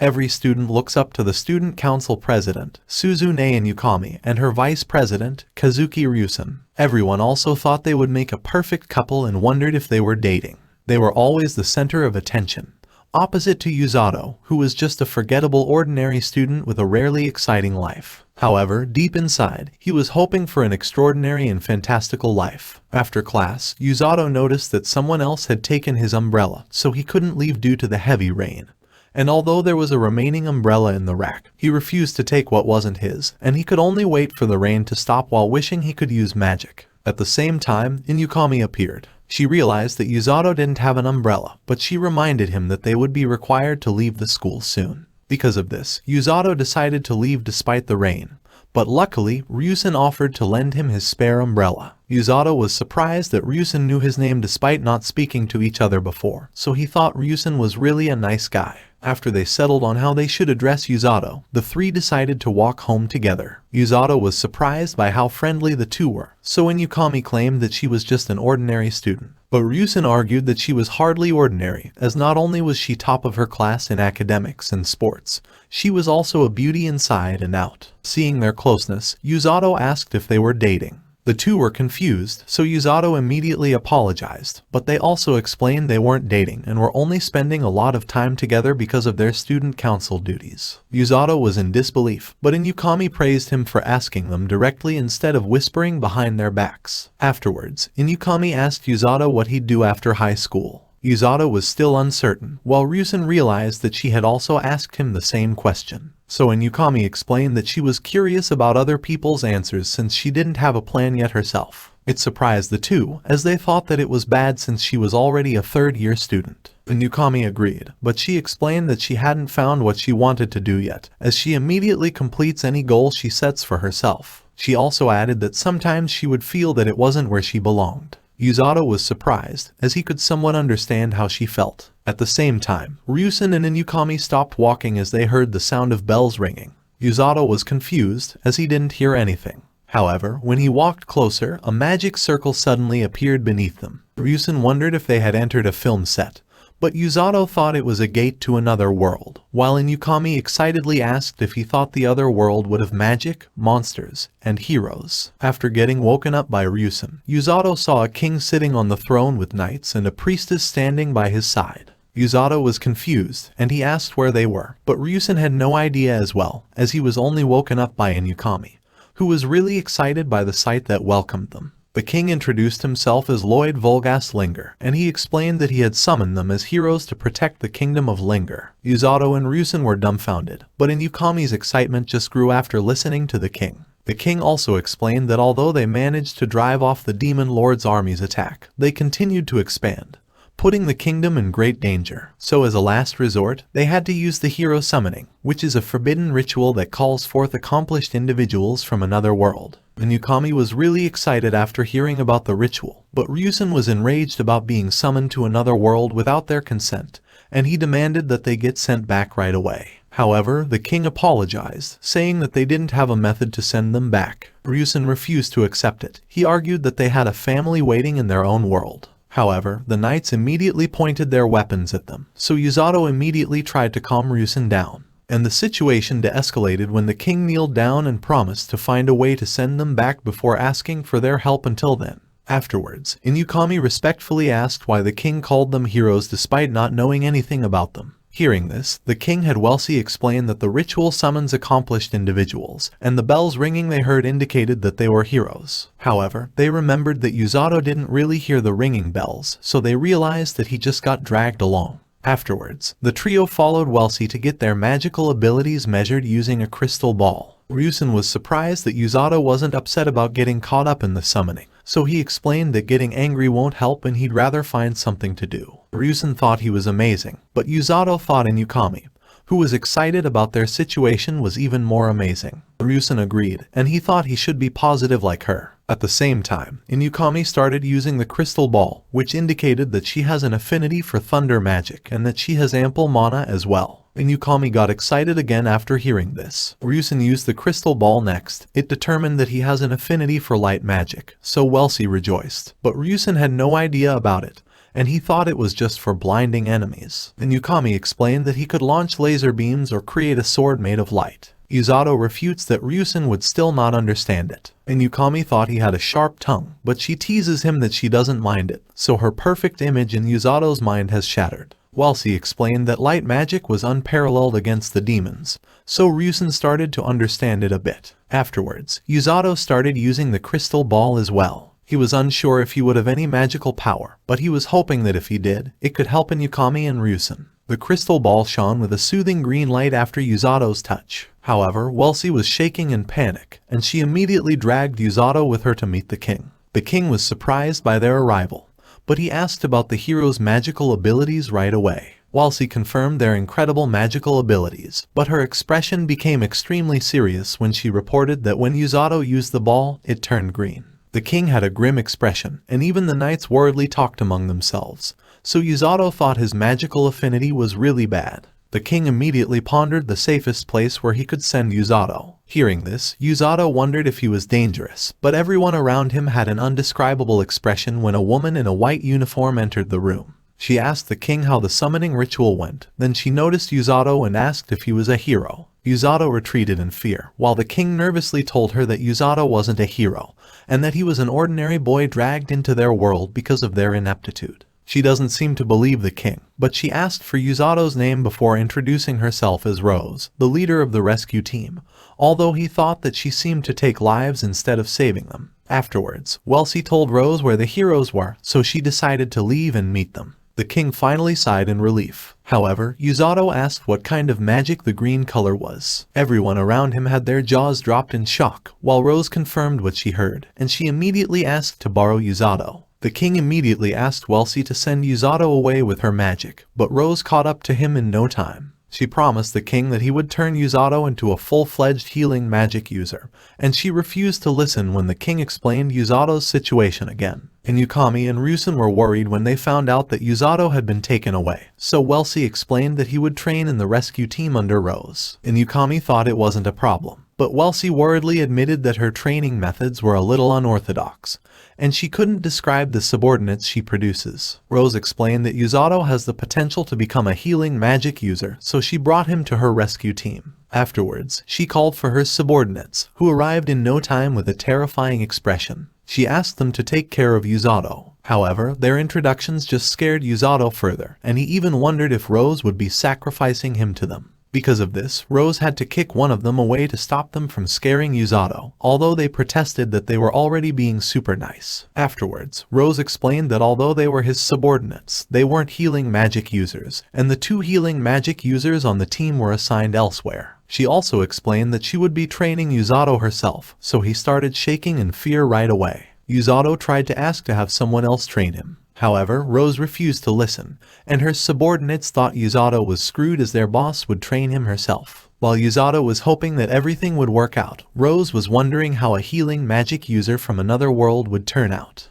Every student looks up to the student council president, Suzune Inukami, and her vice president, Kazuki Ryusen. Everyone also thought they would make a perfect couple and wondered if they were dating. They were always the center of attention. Opposite to Usato, who was just a forgettable ordinary student with a rarely exciting life. However, deep inside, he was hoping for an extraordinary and fantastical life. After class, Usato noticed that someone else had taken his umbrella, so he couldn't leave due to the heavy rain. And although there was a remaining umbrella in the rack, he refused to take what wasn't his, and he could only wait for the rain to stop while wishing he could use magic. At the same time, Inukami appeared. She realized that Usato didn't have an umbrella, but she reminded him that they would be required to leave the school soon. Because of this, Usato decided to leave despite the rain. But luckily, Ryusen offered to lend him his spare umbrella. Usato was surprised that Ryusen knew his name despite not speaking to each other before, so he thought Ryusen was really a nice guy. After they settled on how they should address Usato, the three decided to walk home together. Usato was surprised by how friendly the two were, so Inukami claimed that she was just an ordinary student. But Ryusen argued that she was hardly ordinary, as not only was she top of her class in academics and sports, she was also a beauty inside and out. Seeing their closeness, Usato asked if they were dating. The two were confused, so Usato immediately apologized, but they also explained they weren't dating and were only spending a lot of time together because of their student council duties. Usato was in disbelief, but Inukami praised him for asking them directly instead of whispering behind their backs. Afterwards, Inukami asked Usato what he'd do after high school. Usato was still uncertain, while Ryusen realized that she had also asked him the same question. So Inukami explained that she was curious about other people's answers since she didn't have a plan yet herself. It surprised the two, as they thought that it was bad since she was already a third-year student. Inukami agreed, but she explained that she hadn't found what she wanted to do yet, as she immediately completes any goal she sets for herself. She also added that sometimes she would feel that it wasn't where she belonged. Usato was surprised, as he could somewhat understand how she felt. At the same time, Ryusen and Inukami stopped walking as they heard the sound of bells ringing. Usato was confused, as he didn't hear anything. However, when he walked closer, a magic circle suddenly appeared beneath them. Ryusen wondered if they had entered a film set, but Usato thought it was a gate to another world, while Inukami excitedly asked if he thought the other world would have magic, monsters, and heroes. After getting woken up by Ryusen, Usato saw a king sitting on the throne with knights and a priestess standing by his side. Usato was confused, and he asked where they were, but Ryusen had no idea as well, as he was only woken up by Inukami, who was really excited by the sight that welcomed them. The king introduced himself as Lloyd Volgas Linger, and he explained that he had summoned them as heroes to protect the kingdom of Linger. Usato and Ryusen were dumbfounded, but Inukami's excitement just grew after listening to the king. The king also explained that although they managed to drive off the demon lord's army's attack, they continued to expand, putting the kingdom in great danger. So as a last resort, they had to use the hero summoning, which is a forbidden ritual that calls forth accomplished individuals from another world. Inukami was really excited after hearing about the ritual, but Ryusen was enraged about being summoned to another world without their consent, and he demanded that they get sent back right away. However, the king apologized, saying that they didn't have a method to send them back. Ryusen refused to accept it. He argued that they had a family waiting in their own world. However, the knights immediately pointed their weapons at them, so Usato immediately tried to calm Ryusen down. And the situation de-escalated when the king kneeled down and promised to find a way to send them back before asking for their help until then. Afterwards, Inukami respectfully asked why the king called them heroes despite not knowing anything about them. Hearing this, the king had Welsi explain that the ritual summons accomplished individuals, and the bells ringing they heard indicated that they were heroes. However, they remembered that Usato didn't really hear the ringing bells, so they realized that he just got dragged along. Afterwards, the trio followed Welsi to get their magical abilities measured using a crystal ball. Ryusen was surprised that Usato wasn't upset about getting caught up in the summoning, so he explained that getting angry won't help and he'd rather find something to do. Ryusen thought he was amazing, but Usato thought Inukami, who was excited about their situation, was even more amazing. Ryusen agreed, and he thought he should be positive like her. At the same time, Inukami started using the crystal ball, which indicated that she has an affinity for thunder magic and that she has ample mana as well. Inukami got excited again after hearing this. Ryusen used the crystal ball next. It determined that he has an affinity for light magic, so Welsi rejoiced. But Ryusen had no idea about it, and he thought it was just for blinding enemies. Then Yukami explained that he could launch laser beams or create a sword made of light. Usato refutes that Ryusen would still not understand it, and Yukami thought he had a sharp tongue, but she teases him that she doesn't mind it, so her perfect image in Usato's mind has shattered. Welsi explained that light magic was unparalleled against the demons, so Ryusen started to understand it a bit. Afterwards, Usato started using the crystal ball as well. He was unsure if he would have any magical power, but he was hoping that if he did, it could help in Yukami and Ryusen. The crystal ball shone with a soothing green light after Usato's touch. However, Welsi was shaking in panic, and she immediately dragged Usato with her to meet the king. The king was surprised by their arrival, but he asked about the hero's magical abilities right away. Welsi confirmed their incredible magical abilities, but her expression became extremely serious when she reported that when Usato used the ball, it turned green. The king had a grim expression, and even the knights worriedly talked among themselves, so Usato thought his magical affinity was really bad. The king immediately pondered the safest place where he could send Usato. Hearing this, Usato wondered if he was dangerous, but everyone around him had an undescribable expression when a woman in a white uniform entered the room. She asked the king how the summoning ritual went, then she noticed Usato and asked if he was a hero. Usato retreated in fear, while the king nervously told her that Usato wasn't a hero, and that he was an ordinary boy dragged into their world because of their ineptitude. She doesn't seem to believe the king, but she asked for Usato's name before introducing herself as Rose, the leader of the rescue team, although he thought that she seemed to take lives instead of saving them. Afterwards, Welsi told Rose where the heroes were, so she decided to leave and meet them. The king finally sighed in relief. However, Usato asked what kind of magic the green color was. Everyone around him had their jaws dropped in shock, while Rose confirmed what she heard, and she immediately asked to borrow Usato. The king immediately asked Welsi to send Usato away with her magic, but Rose caught up to him in no time. She promised the king that he would turn Usato into a full-fledged healing magic user, and she refused to listen when the king explained Usato's situation again. And Yukami and Ryusen were worried when they found out that Usato had been taken away, so Welsi explained that he would train in the rescue team under Rose. And Yukami thought it wasn't a problem, but Welsi worriedly admitted that her training methods were a little unorthodox, and she couldn't describe the subordinates she produces. Rose explained that Usato has the potential to become a healing magic user, so she brought him to her rescue team. Afterwards, she called for her subordinates, who arrived in no time with a terrifying expression. She asked them to take care of Usato. However, their introductions just scared Usato further, and he even wondered if Rose would be sacrificing him to them. Because of this, Rose had to kick one of them away to stop them from scaring Usato, although they protested that they were already being super nice. Afterwards, Rose explained that although they were his subordinates, they weren't healing magic users, and the 2 healing magic users on the team were assigned elsewhere. She also explained that she would be training Usato herself, so he started shaking in fear right away. Usato tried to ask to have someone else train him. However, Rose refused to listen, and her subordinates thought Usato was screwed as their boss would train him herself. While Usato was hoping that everything would work out, Rose was wondering how a healing magic user from another world would turn out.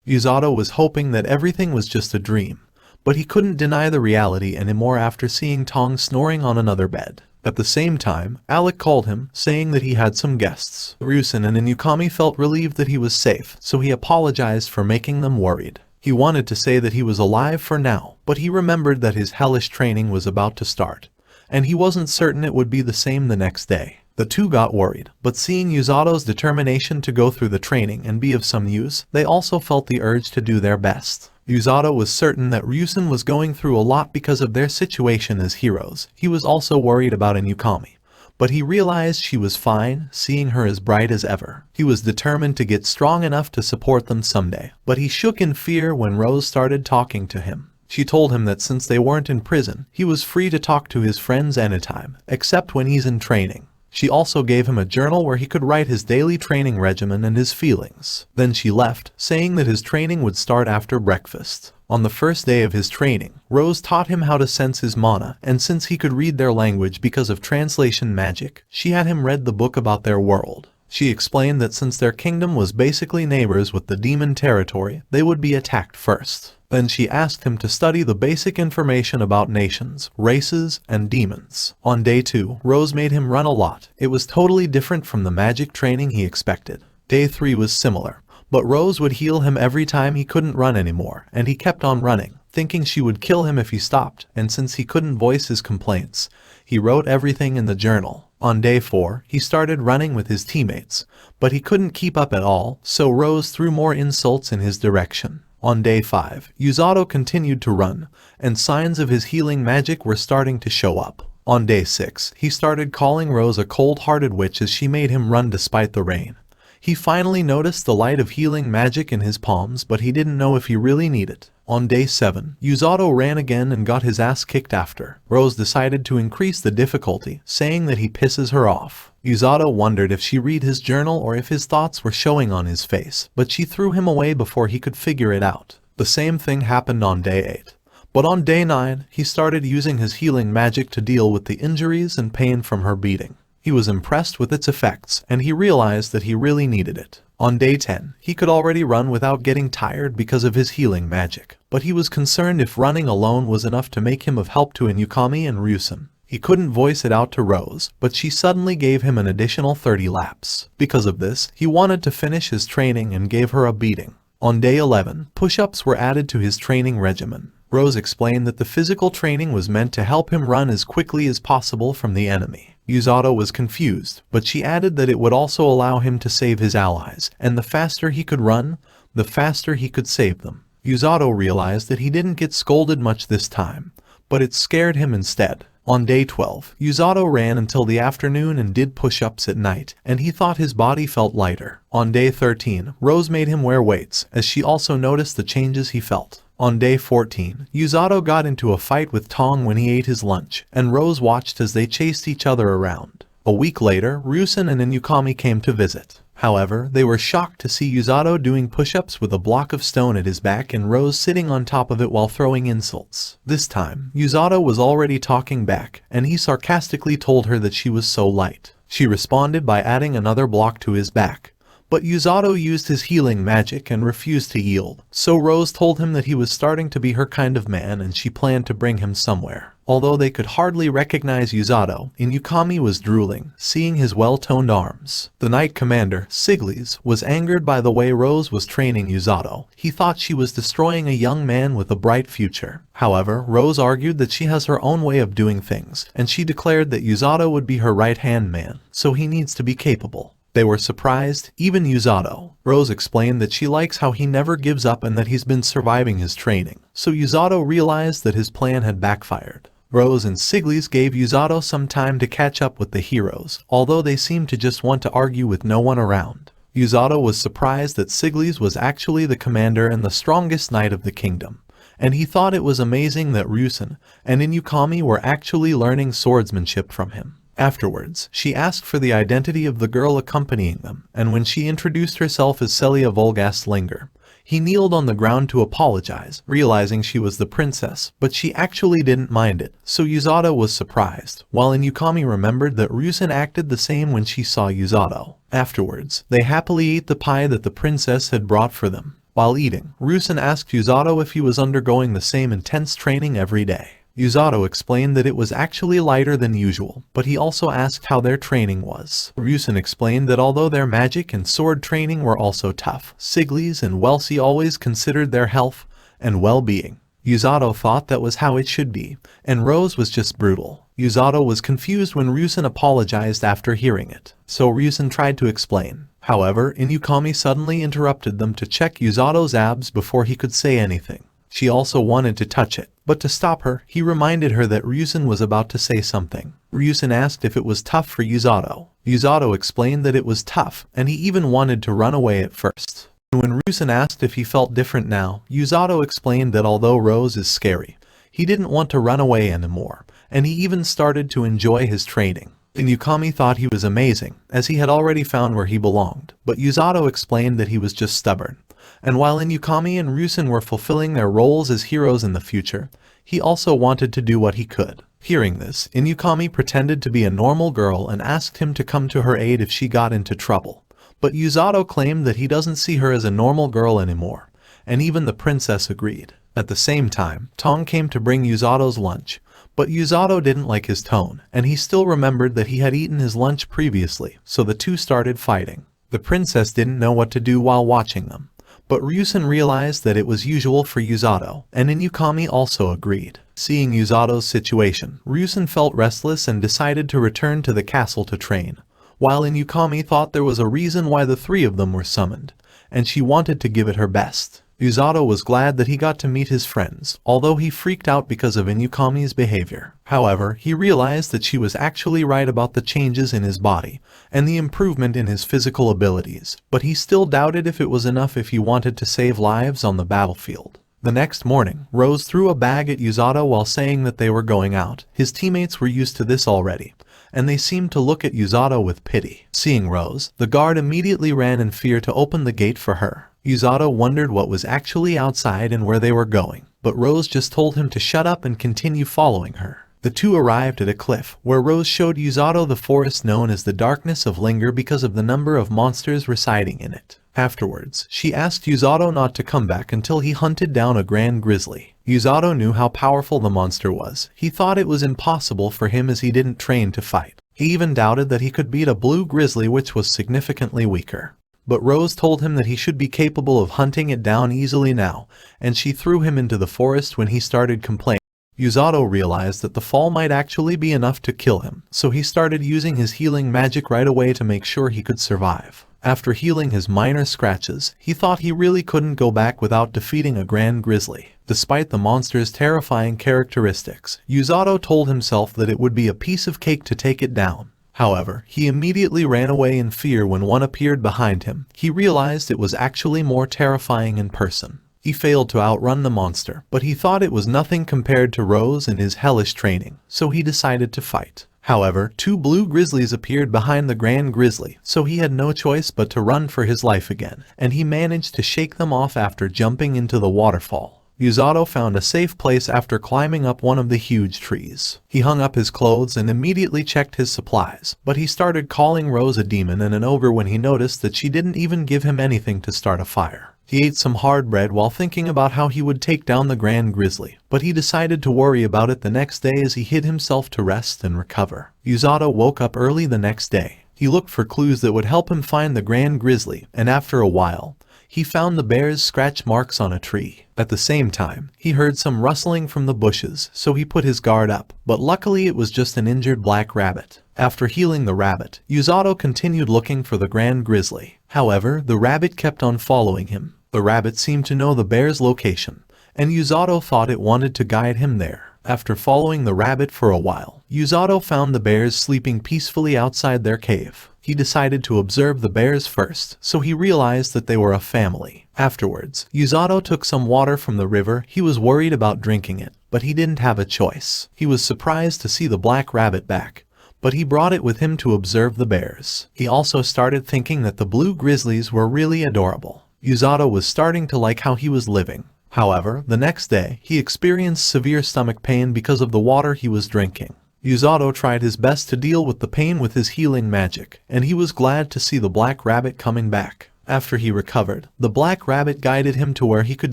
Usato was hoping that everything was just a dream, but he couldn't deny the reality anymore after seeing Tong snoring on another bed. At the same time, Alec called him, saying that he had some guests. Ryusen and Yukami felt relieved that he was safe, so he apologized for making them worried. He wanted to say that he was alive for now, but he remembered that his hellish training was about to start, and he wasn't certain it would be the same the next day. The two got worried, but seeing Usato's determination to go through the training and be of some use, they also felt the urge to do their best. Usato was certain that Ryusen was going through a lot because of their situation as heroes. He was also worried about Yukami, but he realized she was fine, seeing her as bright as ever. He was determined to get strong enough to support them someday, but he shook in fear when Rose started talking to him. She told him that since they weren't in prison, he was free to talk to his friends anytime, except when he's in training. She also gave him a journal where he could write his daily training regimen and his feelings. Then she left, saying that his training would start after breakfast. On the first day of his training, Rose taught him how to sense his mana, and since he could read their language because of translation magic, she had him read the book about their world. She explained that since their kingdom was basically neighbors with the demon territory, they would be attacked first. Then she asked him to study the basic information about nations, races, and demons. On day 2, Rose made him run a lot. It was totally different from the magic training he expected. Day 3 was similar, But Rose would heal him every time he couldn't run anymore, and he kept on running, thinking she would kill him if he stopped, and since he couldn't voice his complaints, he wrote everything in the journal. On day 4, he started running with his teammates, but he couldn't keep up at all, so Rose threw more insults in his direction. On day 5, Usato continued to run, and signs of his healing magic were starting to show up. On day 6, he started calling Rose a cold-hearted witch as she made him run despite the rain. He finally noticed the light of healing magic in his palms, but he didn't know if he really needed it. On day 7, Usato ran again and got his ass kicked after. Rose decided to increase the difficulty, saying that he pisses her off. Usato wondered if she read his journal or if his thoughts were showing on his face, but she threw him away before he could figure it out. The same thing happened on day 8. But on day 9, he started using his healing magic to deal with the injuries and pain from her beating. He was impressed with its effects, and he realized that he really needed it. On day 10, he could already run without getting tired because of his healing magic, but he was concerned if running alone was enough to make him of help to Inukami and Ryusen. He couldn't voice it out to Rose, but she suddenly gave him an additional 30 laps. Because of this, he wanted to finish his training and gave her a beating. On day 11, push-ups were added to his training regimen. Rose explained that the physical training was meant to help him run as quickly as possible from the enemy. Usato was confused, but she added that it would also allow him to save his allies, and the faster he could run, the faster he could save them. Usato realized that he didn't get scolded much this time, but it scared him instead. On day 12, Usato ran until the afternoon and did push-ups at night, and he thought his body felt lighter. On day 13, Rose made him wear weights, as she also noticed the changes he felt. On day 14, Usato got into a fight with Tong when he ate his lunch, and Rose watched as they chased each other around. A week later, Ryusen and Inukami came to visit. However, they were shocked to see Usato doing push-ups with a block of stone at his back and Rose sitting on top of it while throwing insults. This time, Usato was already talking back, and he sarcastically told her that she was so light. She responded by adding another block to his back. But Usato used his healing magic and refused to yield, so Rose told him that he was starting to be her kind of man and she planned to bring him somewhere. Although they could hardly recognize Usato, Inukami was drooling, seeing his well-toned arms. The Knight Commander, Siglis, was angered by the way Rose was training Usato. He thought she was destroying a young man with a bright future. However, Rose argued that she has her own way of doing things, and she declared that Usato would be her right-hand man, so he needs to be capable. They were surprised, even Usato. Rose explained that she likes how he never gives up and that he's been surviving his training, so Usato realized that his plan had backfired. Rose and Siglis gave Usato some time to catch up with the heroes, although they seemed to just want to argue with no one around. Usato was surprised that Siglis was actually the commander and the strongest knight of the kingdom, and he thought it was amazing that Ryusen and Inukami were actually learning swordsmanship from him. Afterwards, she asked for the identity of the girl accompanying them, and when she introduced herself as Celia Volgastlinger, he kneeled on the ground to apologize, realizing she was the princess, but she actually didn't mind it, so Usato was surprised, while Inukami remembered that Ryusen acted the same when she saw Usato. Afterwards, they happily ate the pie that the princess had brought for them. While eating, Ryusen asked Usato if he was undergoing the same intense training every day. Usato explained that it was actually lighter than usual, but he also asked how their training was. Ryusen explained that although their magic and sword training were also tough, Siglis and Welsi always considered their health and well-being. Usato thought that was how it should be, and Rose was just brutal. Usato was confused when Ryusen apologized after hearing it, so Ryusen tried to explain. However, Inukami suddenly interrupted them to check Usato's abs before he could say anything. She also wanted to touch it, but to stop her, he reminded her that Ryusen was about to say something. Ryusen asked if it was tough for Usato. Usato explained that it was tough, and he even wanted to run away at first. When Ryusen asked if he felt different now, Usato explained that although Rose is scary, he didn't want to run away anymore, and he even started to enjoy his training. Inukami thought he was amazing, as he had already found where he belonged, but Usato explained that he was just stubborn. And while Inukami and Ryusen were fulfilling their roles as heroes in the future, he also wanted to do what he could. Hearing this, Inukami pretended to be a normal girl and asked him to come to her aid if she got into trouble. But Usato claimed that he doesn't see her as a normal girl anymore, and even the princess agreed. At the same time, Tong came to bring Usato's lunch, but Usato didn't like his tone, and he still remembered that he had eaten his lunch previously, so the two started fighting. The princess didn't know what to do while watching them, but Ryusen realized that it was usual for Usato, and Inukami also agreed. Seeing Usato's situation, Ryusen felt restless and decided to return to the castle to train, while Inukami thought there was a reason why the three of them were summoned, and she wanted to give it her best. Usato was glad that he got to meet his friends, although he freaked out because of Inukami's behavior. However, he realized that she was actually right about the changes in his body and the improvement in his physical abilities, but he still doubted if it was enough if he wanted to save lives on the battlefield. The next morning, Rose threw a bag at Usato while saying that they were going out. His teammates were used to this already, and they seemed to look at Usato with pity. Seeing Rose, the guard immediately ran in fear to open the gate for her. Usato wondered what was actually outside and where they were going, but Rose just told him to shut up and continue following her. The two arrived at a cliff, where Rose showed Usato the forest known as the Darkness of Linger because of the number of monsters residing in it. Afterwards, she asked Usato not to come back until he hunted down a grand grizzly. Usato knew how powerful the monster was. He thought it was impossible for him as he didn't train to fight. He even doubted that he could beat a blue grizzly which was significantly weaker. But Rose told him that he should be capable of hunting it down easily now, and she threw him into the forest when he started complaining. Usato realized that the fall might actually be enough to kill him, so he started using his healing magic right away to make sure he could survive. After healing his minor scratches, he thought he really couldn't go back without defeating a grand grizzly. Despite the monster's terrifying characteristics, Usato told himself that it would be a piece of cake to take it down. However, he immediately ran away in fear when one appeared behind him. He realized it was actually more terrifying in person. He failed to outrun the monster, but he thought it was nothing compared to Rose and his hellish training, so he decided to fight. However, two blue grizzlies appeared behind the grand grizzly, so he had no choice but to run for his life again, and he managed to shake them off after jumping into the waterfall. Usato found a safe place after climbing up one of the huge trees. He hung up his clothes and immediately checked his supplies, but he started calling Rose a demon and an ogre when he noticed that she didn't even give him anything to start a fire. He ate some hard bread while thinking about how he would take down the grand grizzly, but he decided to worry about it the next day as he hid himself to rest and recover. Usato woke up early the next day. He looked for clues that would help him find the grand grizzly, and after a while, he found the bear's scratch marks on a tree. At the same time, he heard some rustling from the bushes, so he put his guard up, but luckily it was just an injured black rabbit. After healing the rabbit, Usato continued looking for the grand grizzly. However, the rabbit kept on following him. The rabbit seemed to know the bear's location, and Usato thought it wanted to guide him there. After following the rabbit for a while, Usato found the bears sleeping peacefully outside their cave. He decided to observe the bears first, so he realized that they were a family. Afterwards, Usato took some water from the river. He was worried about drinking it, but he didn't have a choice. He was surprised to see the black rabbit back, but he brought it with him to observe the bears. He also started thinking that the blue grizzlies were really adorable. Usato was starting to like how he was living. However, the next day, he experienced severe stomach pain because of the water he was drinking. Usato tried his best to deal with the pain with his healing magic, and he was glad to see the black rabbit coming back. After he recovered, the black rabbit guided him to where he could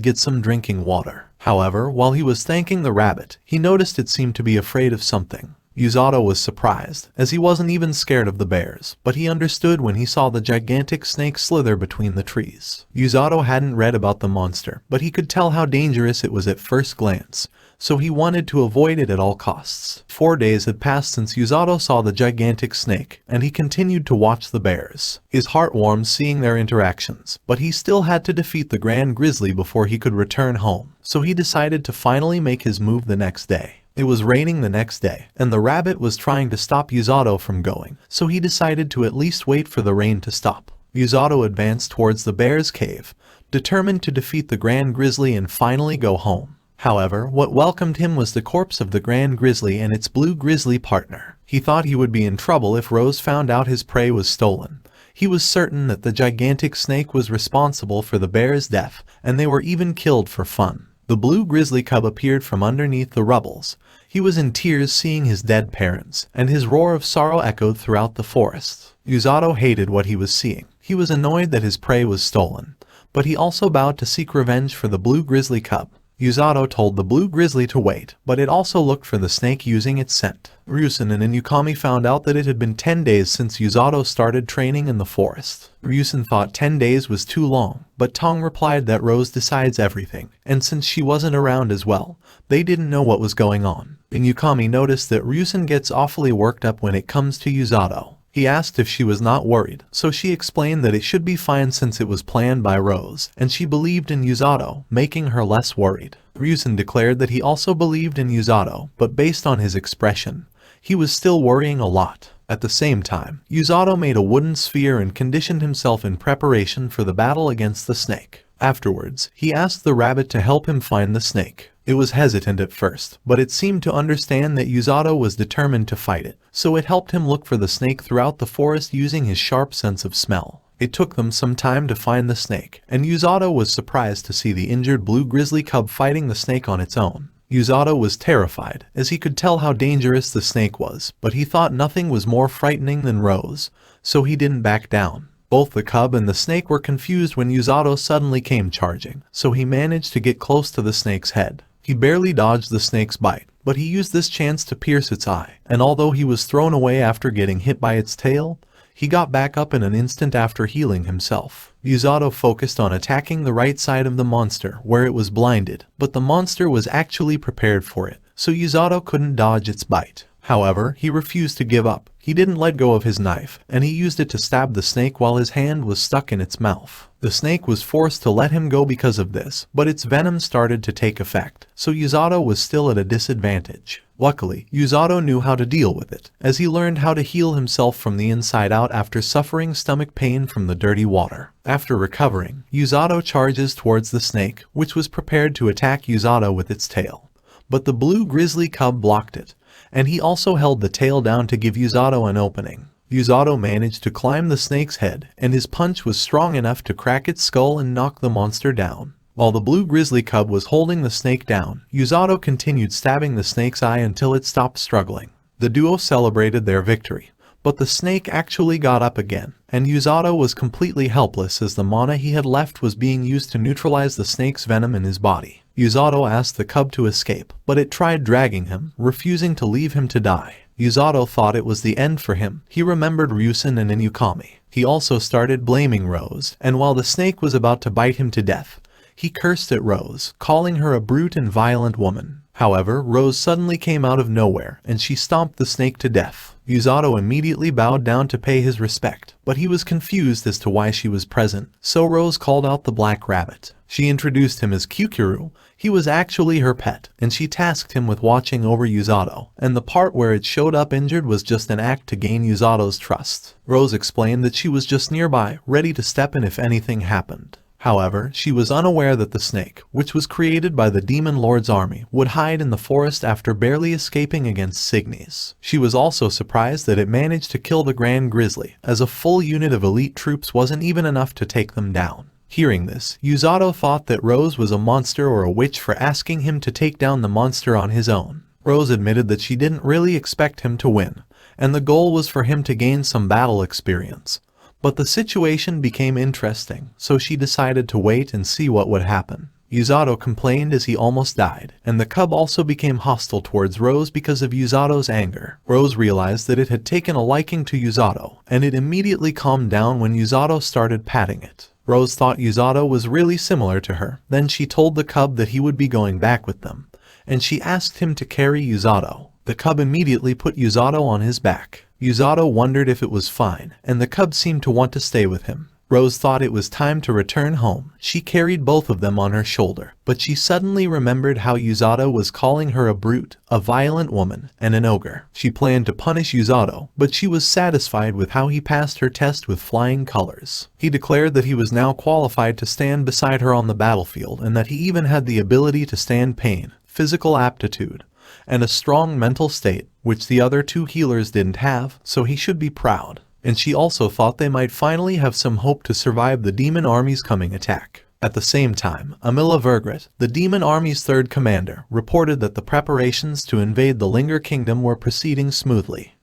get some drinking water. However, while he was thanking the rabbit, he noticed it seemed to be afraid of something. Usato was surprised, as he wasn't even scared of the bears, but he understood when he saw the gigantic snake slither between the trees. Usato hadn't read about the monster, but he could tell how dangerous it was at first glance, so he wanted to avoid it at all costs. 4 days had passed since Usato saw the gigantic snake, and he continued to watch the bears. His heart warmed seeing their interactions, but he still had to defeat the grand grizzly before he could return home, so he decided to finally make his move the next day. It was raining the next day, and the rabbit was trying to stop Usato from going, so he decided to at least wait for the rain to stop. Usato advanced towards the bear's cave, determined to defeat the grand grizzly and finally go home. However, what welcomed him was the corpse of the grand grizzly and its blue grizzly partner. He thought he would be in trouble if Rose found out his prey was stolen. He was certain that the gigantic snake was responsible for the bear's death, and they were even killed for fun. The blue grizzly cub appeared from underneath the rubbles. He was in tears seeing his dead parents, and his roar of sorrow echoed throughout the forest. Usato hated what he was seeing. He was annoyed that his prey was stolen, but he also vowed to seek revenge for the blue grizzly cub. Usato told the blue grizzly to wait, but it also looked for the snake using its scent. Ryusen and Inukami found out that it had been 10 days since Usato started training in the forest. Ryusen thought 10 days was too long, but Tong replied that Rose decides everything, and since she wasn't around as well, they didn't know what was going on. Inukami noticed that Ryusen gets awfully worked up when it comes to Usato. He asked if she was not worried, so she explained that it should be fine since it was planned by Rose, and she believed in Usato, making her less worried. Ryusen declared that he also believed in Usato, but based on his expression, he was still worrying a lot. At the same time, Usato made a wooden sphere and conditioned himself in preparation for the battle against the snake. Afterwards, he asked the rabbit to help him find the snake. It was hesitant at first, but it seemed to understand that Usato was determined to fight it, so it helped him look for the snake throughout the forest using his sharp sense of smell. It took them some time to find the snake, and Usato was surprised to see the injured blue grizzly cub fighting the snake on its own. Usato was terrified, as he could tell how dangerous the snake was, but he thought nothing was more frightening than Rose, so he didn't back down. Both the cub and the snake were confused when Usato suddenly came charging, so he managed to get close to the snake's head. He barely dodged the snake's bite, but he used this chance to pierce its eye, and although he was thrown away after getting hit by its tail, he got back up in an instant after healing himself. Usato focused on attacking the right side of the monster where it was blinded, but the monster was actually prepared for it, so Usato couldn't dodge its bite. However, he refused to give up. He didn't let go of his knife, and he used it to stab the snake while his hand was stuck in its mouth. The snake was forced to let him go because of this, but its venom started to take effect, so Usato was still at a disadvantage. Luckily, Usato knew how to deal with it, as he learned how to heal himself from the inside out after suffering stomach pain from the dirty water. After recovering, Usato charges towards the snake, which was prepared to attack Usato with its tail. But the blue grizzly cub blocked it, and he also held the tail down to give Usato an opening. Usato managed to climb the snake's head, and his punch was strong enough to crack its skull and knock the monster down. While the blue grizzly cub was holding the snake down, Usato continued stabbing the snake's eye until it stopped struggling. The duo celebrated their victory, but the snake actually got up again, and Usato was completely helpless as the mana he had left was being used to neutralize the snake's venom in his body. Usato asked the cub to escape, but it tried dragging him, refusing to leave him to die. Usato thought it was the end for him. He remembered Ryusen and Inukami. He also started blaming Rose, and while the snake was about to bite him to death, he cursed at Rose, calling her a brute and violent woman. However, Rose suddenly came out of nowhere, and she stomped the snake to death. Usato immediately bowed down to pay his respect, but he was confused as to why she was present, so Rose called out the black rabbit. She introduced him as Kyukuru. He was actually her pet, and she tasked him with watching over Usato, and the part where it showed up injured was just an act to gain Usato's trust. Rose explained that she was just nearby, ready to step in if anything happened. However, she was unaware that the snake, which was created by the Demon Lord's army, would hide in the forest after barely escaping against Signes. She was also surprised that it managed to kill the Grand Grizzly, as a full unit of elite troops wasn't even enough to take them down. Hearing this, Usato thought that Rose was a monster or a witch for asking him to take down the monster on his own. Rose admitted that she didn't really expect him to win, and the goal was for him to gain some battle experience. But the situation became interesting, so she decided to wait and see what would happen. Usato complained as he almost died, and the cub also became hostile towards Rose because of Usato's anger. Rose realized that it had taken a liking to Usato, and it immediately calmed down when Usato started patting it. Rose thought Usato was really similar to her. Then she told the cub that he would be going back with them, and she asked him to carry Usato. The cub immediately put Usato on his back. Usato wondered if it was fine, and the cub seemed to want to stay with him. Rose thought it was time to return home. She carried both of them on her shoulder, but she suddenly remembered how Usato was calling her a brute, a violent woman, and an ogre. She planned to punish Usato, but she was satisfied with how he passed her test with flying colors. He declared that he was now qualified to stand beside her on the battlefield and that he even had the ability to stand pain, physical aptitude, and a strong mental state, which the other two healers didn't have, so he should be proud. And she also thought they might finally have some hope to survive the demon army's coming attack. At the same time, Amila Vergrit, the demon army's third commander, reported that the preparations to invade the Linger Kingdom were proceeding smoothly.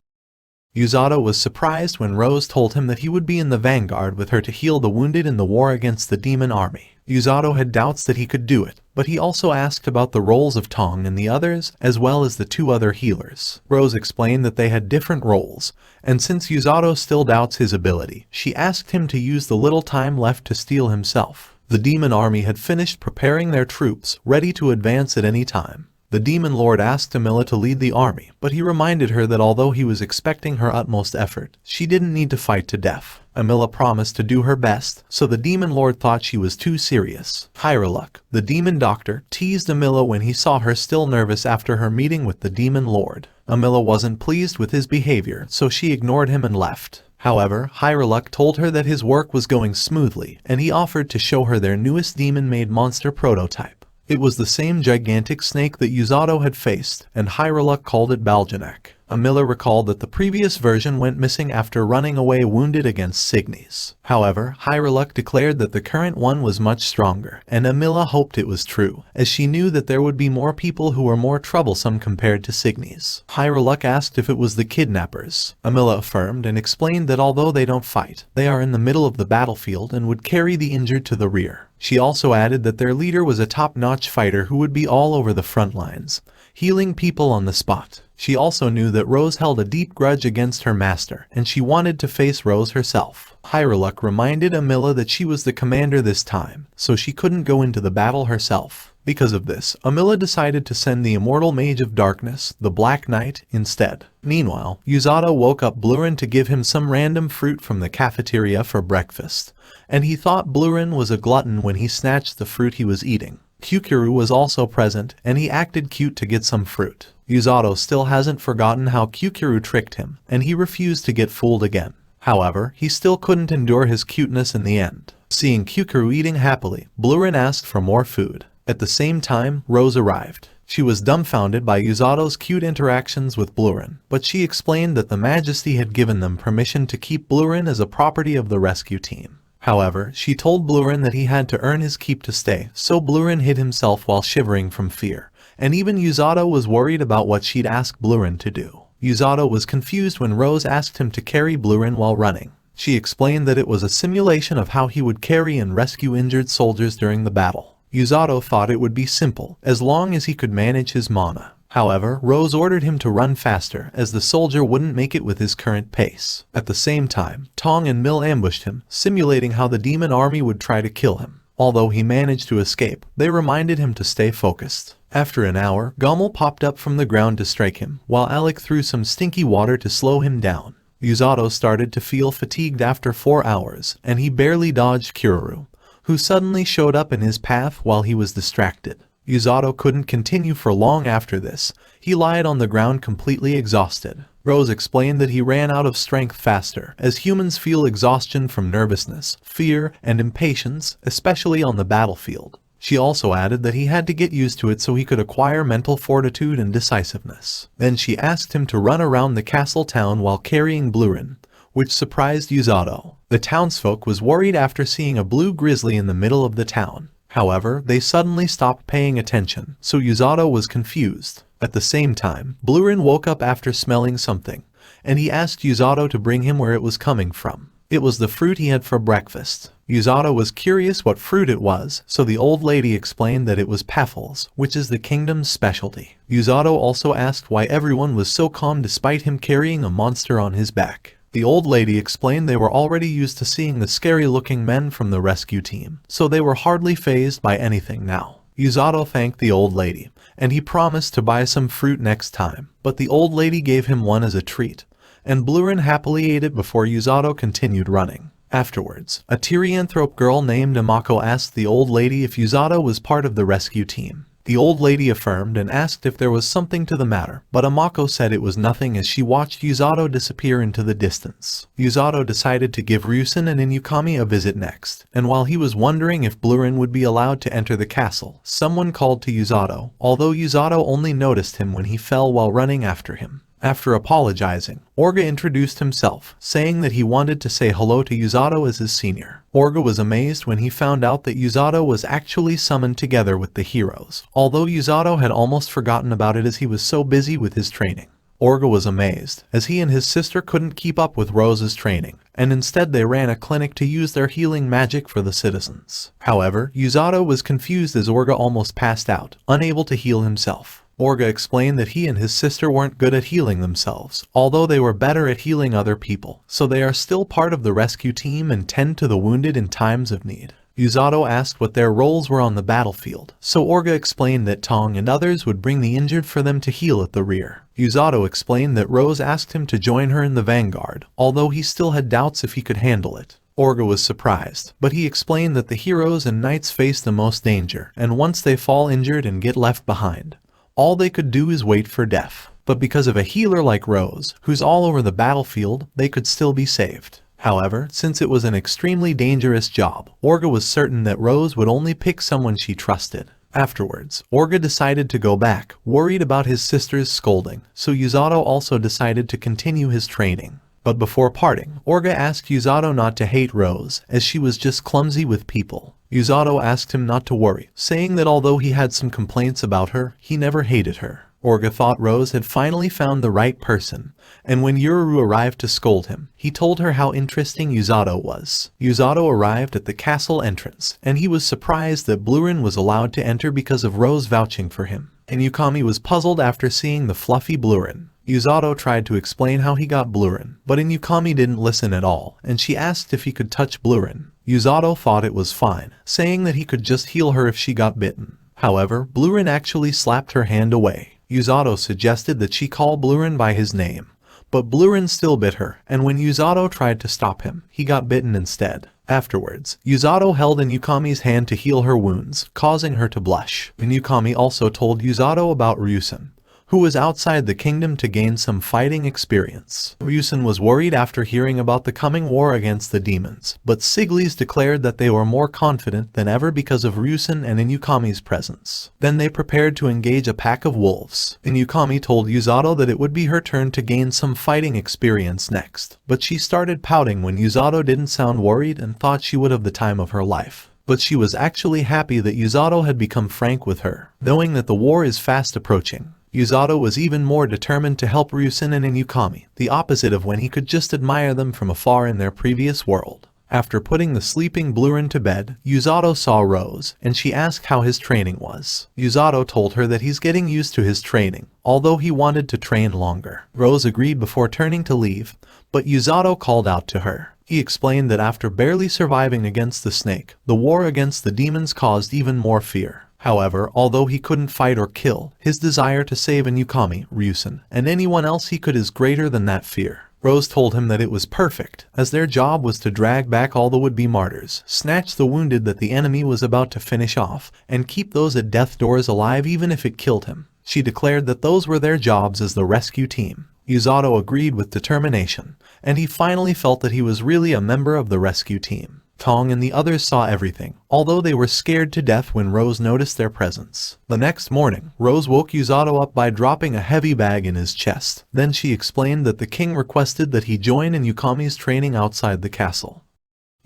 Usato was surprised when Rose told him that he would be in the vanguard with her to heal the wounded in the war against the demon army. Usato had doubts that he could do it, but he also asked about the roles of Tong and the others, as well as the two other healers. Rose explained that they had different roles, and since Usato still doubts his ability, she asked him to use the little time left to steal himself. The demon army had finished preparing their troops, ready to advance at any time. The demon lord asked Amila to lead the army, but he reminded her that although he was expecting her utmost effort, she didn't need to fight to death. Amila promised to do her best, so the demon lord thought she was too serious. Hyreluk, the demon doctor, teased Amila when he saw her still nervous after her meeting with the demon lord. Amila wasn't pleased with his behavior, so she ignored him and left. However, Hyreluk told her that his work was going smoothly, and he offered to show her their newest demon-made monster prototype. It was the same gigantic snake that Usato had faced, and Hyreluk called it Baljanak. Amila recalled that the previous version went missing after running away wounded against Signes. However, Hyreluk declared that the current one was much stronger, and Amila hoped it was true, as she knew that there would be more people who were more troublesome compared to Signes. Hyreluk asked if it was the kidnappers. Amila affirmed and explained that although they don't fight, they are in the middle of the battlefield and would carry the injured to the rear. She also added that their leader was a top-notch fighter who would be all over the front lines, healing people on the spot. She also knew that Rose held a deep grudge against her master, and she wanted to face Rose herself. Hyreluk reminded Amila that she was the commander this time, so she couldn't go into the battle herself. Because of this, Amila decided to send the immortal mage of darkness, the Black Knight, instead. Meanwhile, Usato woke up Blurin to give him some random fruit from the cafeteria for breakfast, and he thought Blurin was a glutton when he snatched the fruit he was eating. Kyukuru was also present, and he acted cute to get some fruit. Usato still hasn't forgotten how Kyukuru tricked him, and he refused to get fooled again. However, he still couldn't endure his cuteness in the end. Seeing Kyukuru eating happily, Blurin asked for more food. At the same time, Rose arrived. She was dumbfounded by Usato's cute interactions with Blurin, but she explained that the Majesty had given them permission to keep Blurin as a property of the rescue team. However, she told Blurin that he had to earn his keep to stay, so Blurin hid himself while shivering from fear, and even Usato was worried about what she'd ask Blurin to do. Usato was confused when Rose asked him to carry Blurin while running. She explained that it was a simulation of how he would carry and rescue injured soldiers during the battle. Usato thought it would be simple, as long as he could manage his mana. However, Rose ordered him to run faster, as the soldier wouldn't make it with his current pace. At the same time, Tong and Mill ambushed him, simulating how the demon army would try to kill him. Although he managed to escape, they reminded him to stay focused. After an hour, Gommel popped up from the ground to strike him, while Alec threw some stinky water to slow him down. Usato started to feel fatigued after 4 hours, and he barely dodged Kururu, who suddenly showed up in his path while he was distracted. Usato couldn't continue for long after this. He lied on the ground completely exhausted. Rose explained that he ran out of strength faster, as humans feel exhaustion from nervousness, fear, and impatience, especially on the battlefield. She also added that he had to get used to it so he could acquire mental fortitude and decisiveness. Then she asked him to run around the castle town while carrying Blurin, which surprised Usato. The townsfolk was worried after seeing a blue grizzly in the middle of the town. However, they suddenly stopped paying attention, so Usato was confused. At the same time, Blurin woke up after smelling something, and he asked Usato to bring him where it was coming from. It was the fruit he had for breakfast. Usato was curious what fruit it was, so the old lady explained that it was Paffles, which is the kingdom's specialty. Usato also asked why everyone was so calm despite him carrying a monster on his back. The old lady explained they were already used to seeing the scary-looking men from the rescue team, so they were hardly fazed by anything now. Usato thanked the old lady, and he promised to buy some fruit next time, but the old lady gave him one as a treat, and Blurin happily ate it before Usato continued running. Afterwards, a Tyrianthrope girl named Amako asked the old lady if Usato was part of the rescue team. The old lady affirmed and asked if there was something to the matter, but Amako said it was nothing as she watched Usato disappear into the distance. Usato decided to give Ryusen and Inukami a visit next, and while he was wondering if Blurin would be allowed to enter the castle, someone called to Usato, although Usato only noticed him when he fell while running after him. After apologizing, Orga introduced himself, saying that he wanted to say hello to Usato as his senior. Orga was amazed when he found out that Usato was actually summoned together with the heroes, although Usato had almost forgotten about it as he was so busy with his training. Orga was amazed, as he and his sister couldn't keep up with Rose's training, and instead they ran a clinic to use their healing magic for the citizens. However, Usato was confused as Orga almost passed out, unable to heal himself. Orga explained that he and his sister weren't good at healing themselves, although they were better at healing other people, so they are still part of the rescue team and tend to the wounded in times of need. Usato asked what their roles were on the battlefield, so Orga explained that Tong and others would bring the injured for them to heal at the rear. Usato explained that Rose asked him to join her in the vanguard, although he still had doubts if he could handle it. Orga was surprised, but he explained that the heroes and knights face the most danger, and once they fall injured and get left behind, all they could do is wait for death. But because of a healer like Rose, who's all over the battlefield, they could still be saved. However, since it was an extremely dangerous job, Orga was certain that Rose would only pick someone she trusted. Afterwards, Orga decided to go back, worried about his sister's scolding, so Usato also decided to continue his training. But before parting, Orga asked Usato not to hate Rose, as she was just clumsy with people. Usato asked him not to worry, saying that although he had some complaints about her, he never hated her. Orga thought Rose had finally found the right person, and when Yuru arrived to scold him, he told her how interesting Usato was. Usato arrived at the castle entrance, and he was surprised that Blurin was allowed to enter because of Rose vouching for him. And Yukami was puzzled after seeing the fluffy Blurin. Usato tried to explain how he got Blurin, but Yukami didn't listen at all, and she asked if he could touch Blurin. Usato thought it was fine, saying that he could just heal her if she got bitten. However, Blurin actually slapped her hand away. Usato suggested that she call Blurin by his name, but Blurin still bit her, and when Usato tried to stop him, he got bitten instead. Afterwards, Usato held in Yukami's hand to heal her wounds, causing her to blush. And Yukami also told Usato about Ryusen, who was outside the kingdom to gain some fighting experience. Ryusen was worried after hearing about the coming war against the demons, but Siglis declared that they were more confident than ever because of Ryusen and Yukami's presence. Then they prepared to engage a pack of wolves. Yukami told Usato that it would be her turn to gain some fighting experience next, but she started pouting when Usato didn't sound worried and thought she would have the time of her life. But she was actually happy that Usato had become frank with her, knowing that the war is fast approaching. Usato was even more determined to help Ryusen and Yukami, the opposite of when he could just admire them from afar in their previous world. After putting the sleeping Blurin to bed, Usato saw Rose, and she asked how his training was. Usato told her that he's getting used to his training, although he wanted to train longer. Rose agreed before turning to leave, but Usato called out to her. He explained that after barely surviving against the snake, the war against the demons caused even more fear. However, although he couldn't fight or kill, his desire to save Yukami, Ryusen, and anyone else he could is greater than that fear. Rose told him that it was perfect, as their job was to drag back all the would-be martyrs, snatch the wounded that the enemy was about to finish off, and keep those at death doors alive even if it killed him. She declared that those were their jobs as the rescue team. Usato agreed with determination, and he finally felt that he was really a member of the rescue team. Tong and the others saw everything, although they were scared to death when Rose noticed their presence. The next morning, Rose woke Usato up by dropping a heavy bag in his chest. Then she explained that the king requested that he join in Yukami's training outside the castle.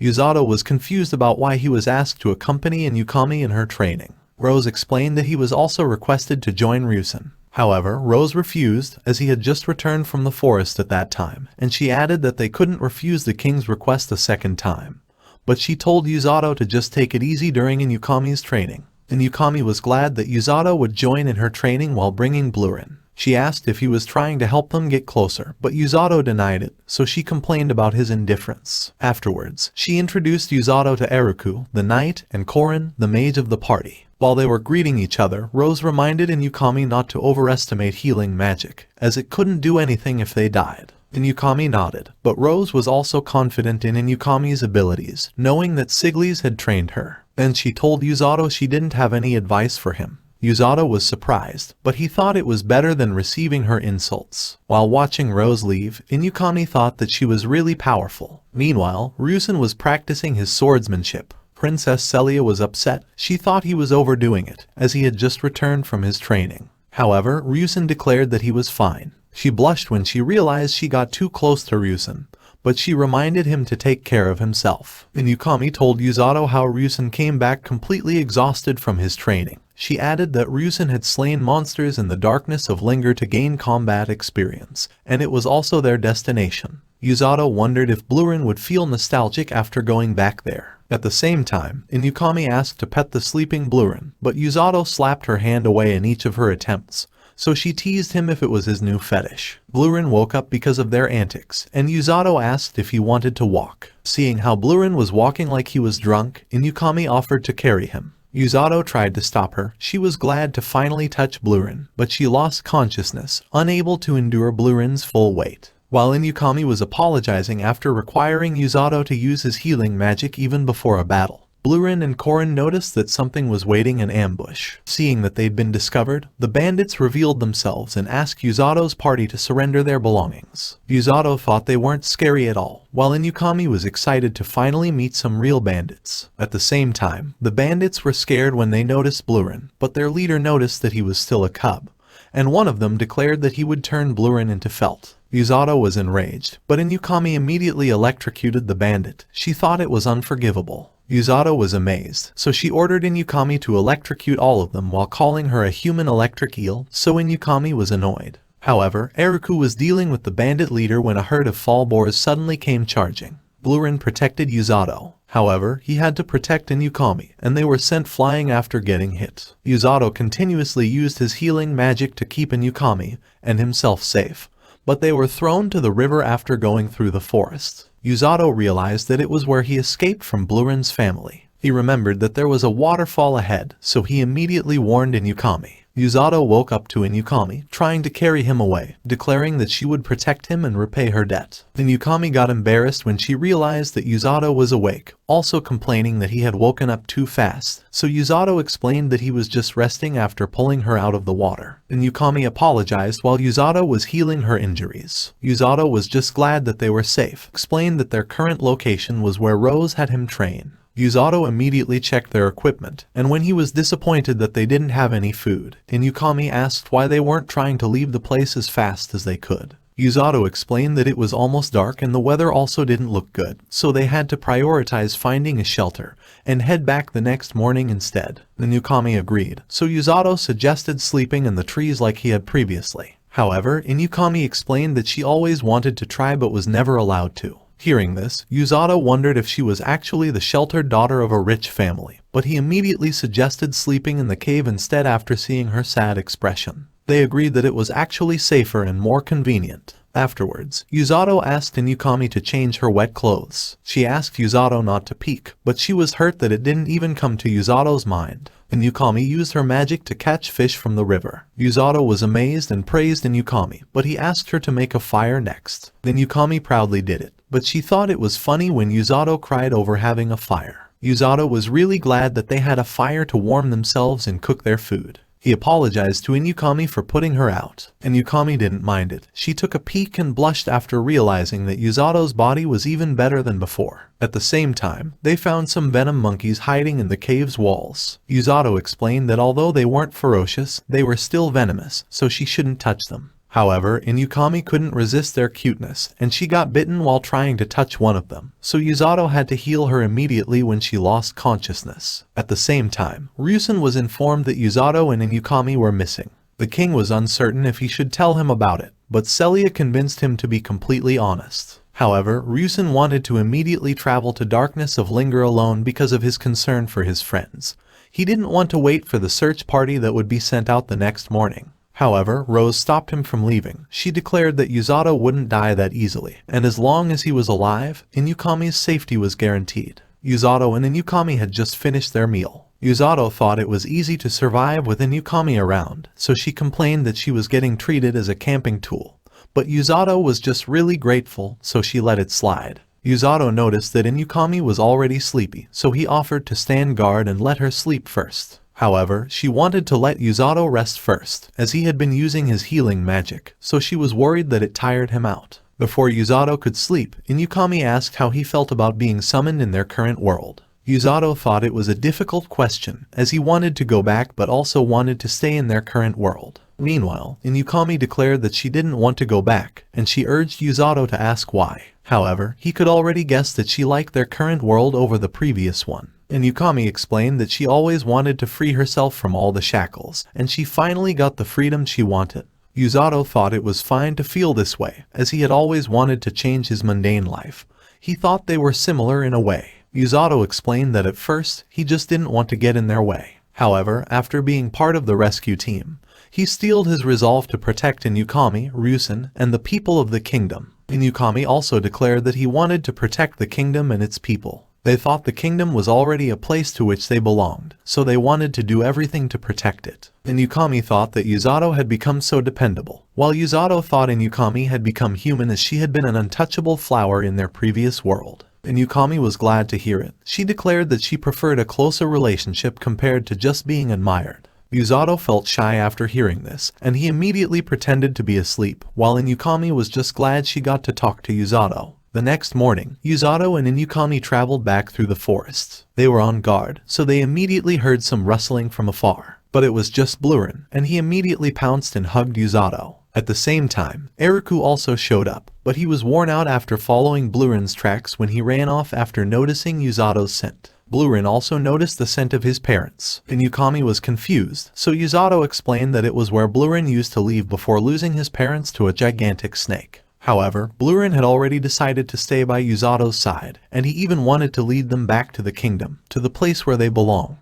Usato was confused about why he was asked to accompany Yukami in her training. Rose explained that he was also requested to join Ryusen. However, Rose refused, as he had just returned from the forest at that time, and she added that they couldn't refuse the king's request a second time. But she told Usato to just take it easy during Yukami's training. And Yukami was glad that Usato would join in her training while bringing Blurin. She asked if he was trying to help them get closer, but Usato denied it, so she complained about his indifference. Afterwards, she introduced Usato to Eruku, the knight, and Korin, the mage of the party. While they were greeting each other, Rose reminded Yukami not to overestimate healing magic, as it couldn't do anything if they died. Yukami nodded, but Rose was also confident in Yukami's abilities, knowing that Siglis had trained her. Then she told Usato she didn't have any advice for him. Usato was surprised, but he thought it was better than receiving her insults. While watching Rose leave, Yukami thought that she was really powerful. Meanwhile, Ryusen was practicing his swordsmanship. Princess Celia was upset. She thought he was overdoing it, as he had just returned from his training. However, Ryusen declared that he was fine. She blushed when she realized she got too close to Ryusen, but she reminded him to take care of himself. Yukami told Usato how Ryusen came back completely exhausted from his training, She added that Ryusen had slain monsters in the darkness of Linger to gain combat experience, and it was also their destination. Usato wondered if Blurin would feel nostalgic after going back there. At the same time, Inukami asked to pet the sleeping Blurin, but Usato slapped her hand away in each of her attempts, so she teased him if it was his new fetish. Blurin woke up because of their antics, and Usato asked if he wanted to walk. Seeing how Blurin was walking like he was drunk, Inukami offered to carry him. Usato tried to stop her. She was glad to finally touch Blurin, but she lost consciousness, unable to endure Blurin's full weight. While Inukami was apologizing after requiring Usato to use his healing magic even before a battle, Blurin and Korin noticed that something was waiting in ambush. Seeing that they'd been discovered, the bandits revealed themselves and asked Usato's party to surrender their belongings. Usato thought they weren't scary at all, while Inukami was excited to finally meet some real bandits. At the same time, the bandits were scared when they noticed Blurin, but their leader noticed that he was still a cub, and one of them declared that he would turn Blurin into felt. Usato was enraged, but Inukami immediately electrocuted the bandit. She thought it was unforgivable. Usato was amazed, so she ordered Inukami to electrocute all of them while calling her a human electric eel, so Inukami was annoyed. However, Eruku was dealing with the bandit leader when a herd of fall boars suddenly came charging. Blurin protected Usato. However, he had to protect Inukami, and they were sent flying after getting hit. Usato continuously used his healing magic to keep Inukami and himself safe, but they were thrown to the river after going through the forest. Usato realized that it was where he escaped from Blurin's family. He remembered that there was a waterfall ahead, so he immediately warned Inukami. Usato woke up to Inukami, trying to carry him away, declaring that she would protect him and repay her debt. Inukami got embarrassed when she realized that Usato was awake, also complaining that he had woken up too fast, so Usato explained that he was just resting after pulling her out of the water. Inukami apologized while Usato was healing her injuries. Usato was just glad that they were safe, explained that their current location was where Rose had him train. Usato immediately checked their equipment, and when he was disappointed that they didn't have any food, Inukami asked why they weren't trying to leave the place as fast as they could. Usato explained that it was almost dark and the weather also didn't look good, so they had to prioritize finding a shelter and head back the next morning instead. Inukami agreed, so Usato suggested sleeping in the trees like he had previously. However, Inukami explained that she always wanted to try but was never allowed to. Hearing this, Usato wondered if she was actually the sheltered daughter of a rich family, but he immediately suggested sleeping in the cave instead after seeing her sad expression. They agreed that it was actually safer and more convenient. Afterwards, Usato asked Inukami to change her wet clothes. She asked Usato not to peek, but she was hurt that it didn't even come to Usato's mind. Inukami used her magic to catch fish from the river. Usato was amazed and praised Inukami, but he asked her to make a fire next. Inukami proudly did it, but she thought it was funny when Usato cried over having a fire. Usato was really glad that they had a fire to warm themselves and cook their food. He apologized to Inukami for putting her out. Inukami didn't mind it. She took a peek and blushed after realizing that Usato's body was even better than before. At the same time, they found some venom monkeys hiding in the cave's walls. Usato explained that although they weren't ferocious, they were still venomous, so she shouldn't touch them. However, Inukami couldn't resist their cuteness, and she got bitten while trying to touch one of them, so Usato had to heal her immediately when she lost consciousness. At the same time, Ryusen was informed that Usato and Inukami were missing. The king was uncertain if he should tell him about it, but Celia convinced him to be completely honest. However, Ryusen wanted to immediately travel to Darkness of Linger alone because of his concern for his friends. He didn't want to wait for the search party that would be sent out the next morning. However, Rose stopped him from leaving. She declared that Usato wouldn't die that easily, and as long as he was alive, Inukami's safety was guaranteed. Usato and Inukami had just finished their meal. Usato thought it was easy to survive with Inukami around, so she complained that she was getting treated as a camping tool. But Usato was just really grateful, so she let it slide. Usato noticed that Inukami was already sleepy, so he offered to stand guard and let her sleep first. However, she wanted to let Usato rest first, as he had been using his healing magic, so she was worried that it tired him out. Before Usato could sleep, Inukami asked how he felt about being summoned in their current world. Usato thought it was a difficult question, as he wanted to go back but also wanted to stay in their current world. Meanwhile, Inukami declared that she didn't want to go back, and she urged Usato to ask why. However, he could already guess that she liked their current world over the previous one. And Yukami explained that she always wanted to free herself from all the shackles, and she finally got the freedom she wanted. Usato thought it was fine to feel this way, as he had always wanted to change his mundane life. He thought they were similar in a way. Usato explained that at first, he just didn't want to get in their way. However, after being part of the rescue team, he steeled his resolve to protect Inukami, Ryusen, and the people of the kingdom. Inukami also declared that he wanted to protect the kingdom and its people. They thought the kingdom was already a place to which they belonged, so they wanted to do everything to protect it. Inukami thought that Usato had become so dependable, while Usato thought Inukami had become human as she had been an untouchable flower in their previous world. Inukami was glad to hear it. She declared that she preferred a closer relationship compared to just being admired. Usato felt shy after hearing this, and he immediately pretended to be asleep, while Inukami was just glad she got to talk to Usato. The next morning, Usato and Inukami traveled back through the forests. They were on guard, so they immediately heard some rustling from afar. But it was just Blurin, and he immediately pounced and hugged Usato. At the same time, Eriku also showed up, but he was worn out after following Blurin's tracks when he ran off after noticing Usato's scent. Blurin also noticed the scent of his parents. Inukami was confused, so Usato explained that it was where Blurin used to leave before losing his parents to a gigantic snake. However, Blurin had already decided to stay by Usato's side, and he even wanted to lead them back to the kingdom, to the place where they belong.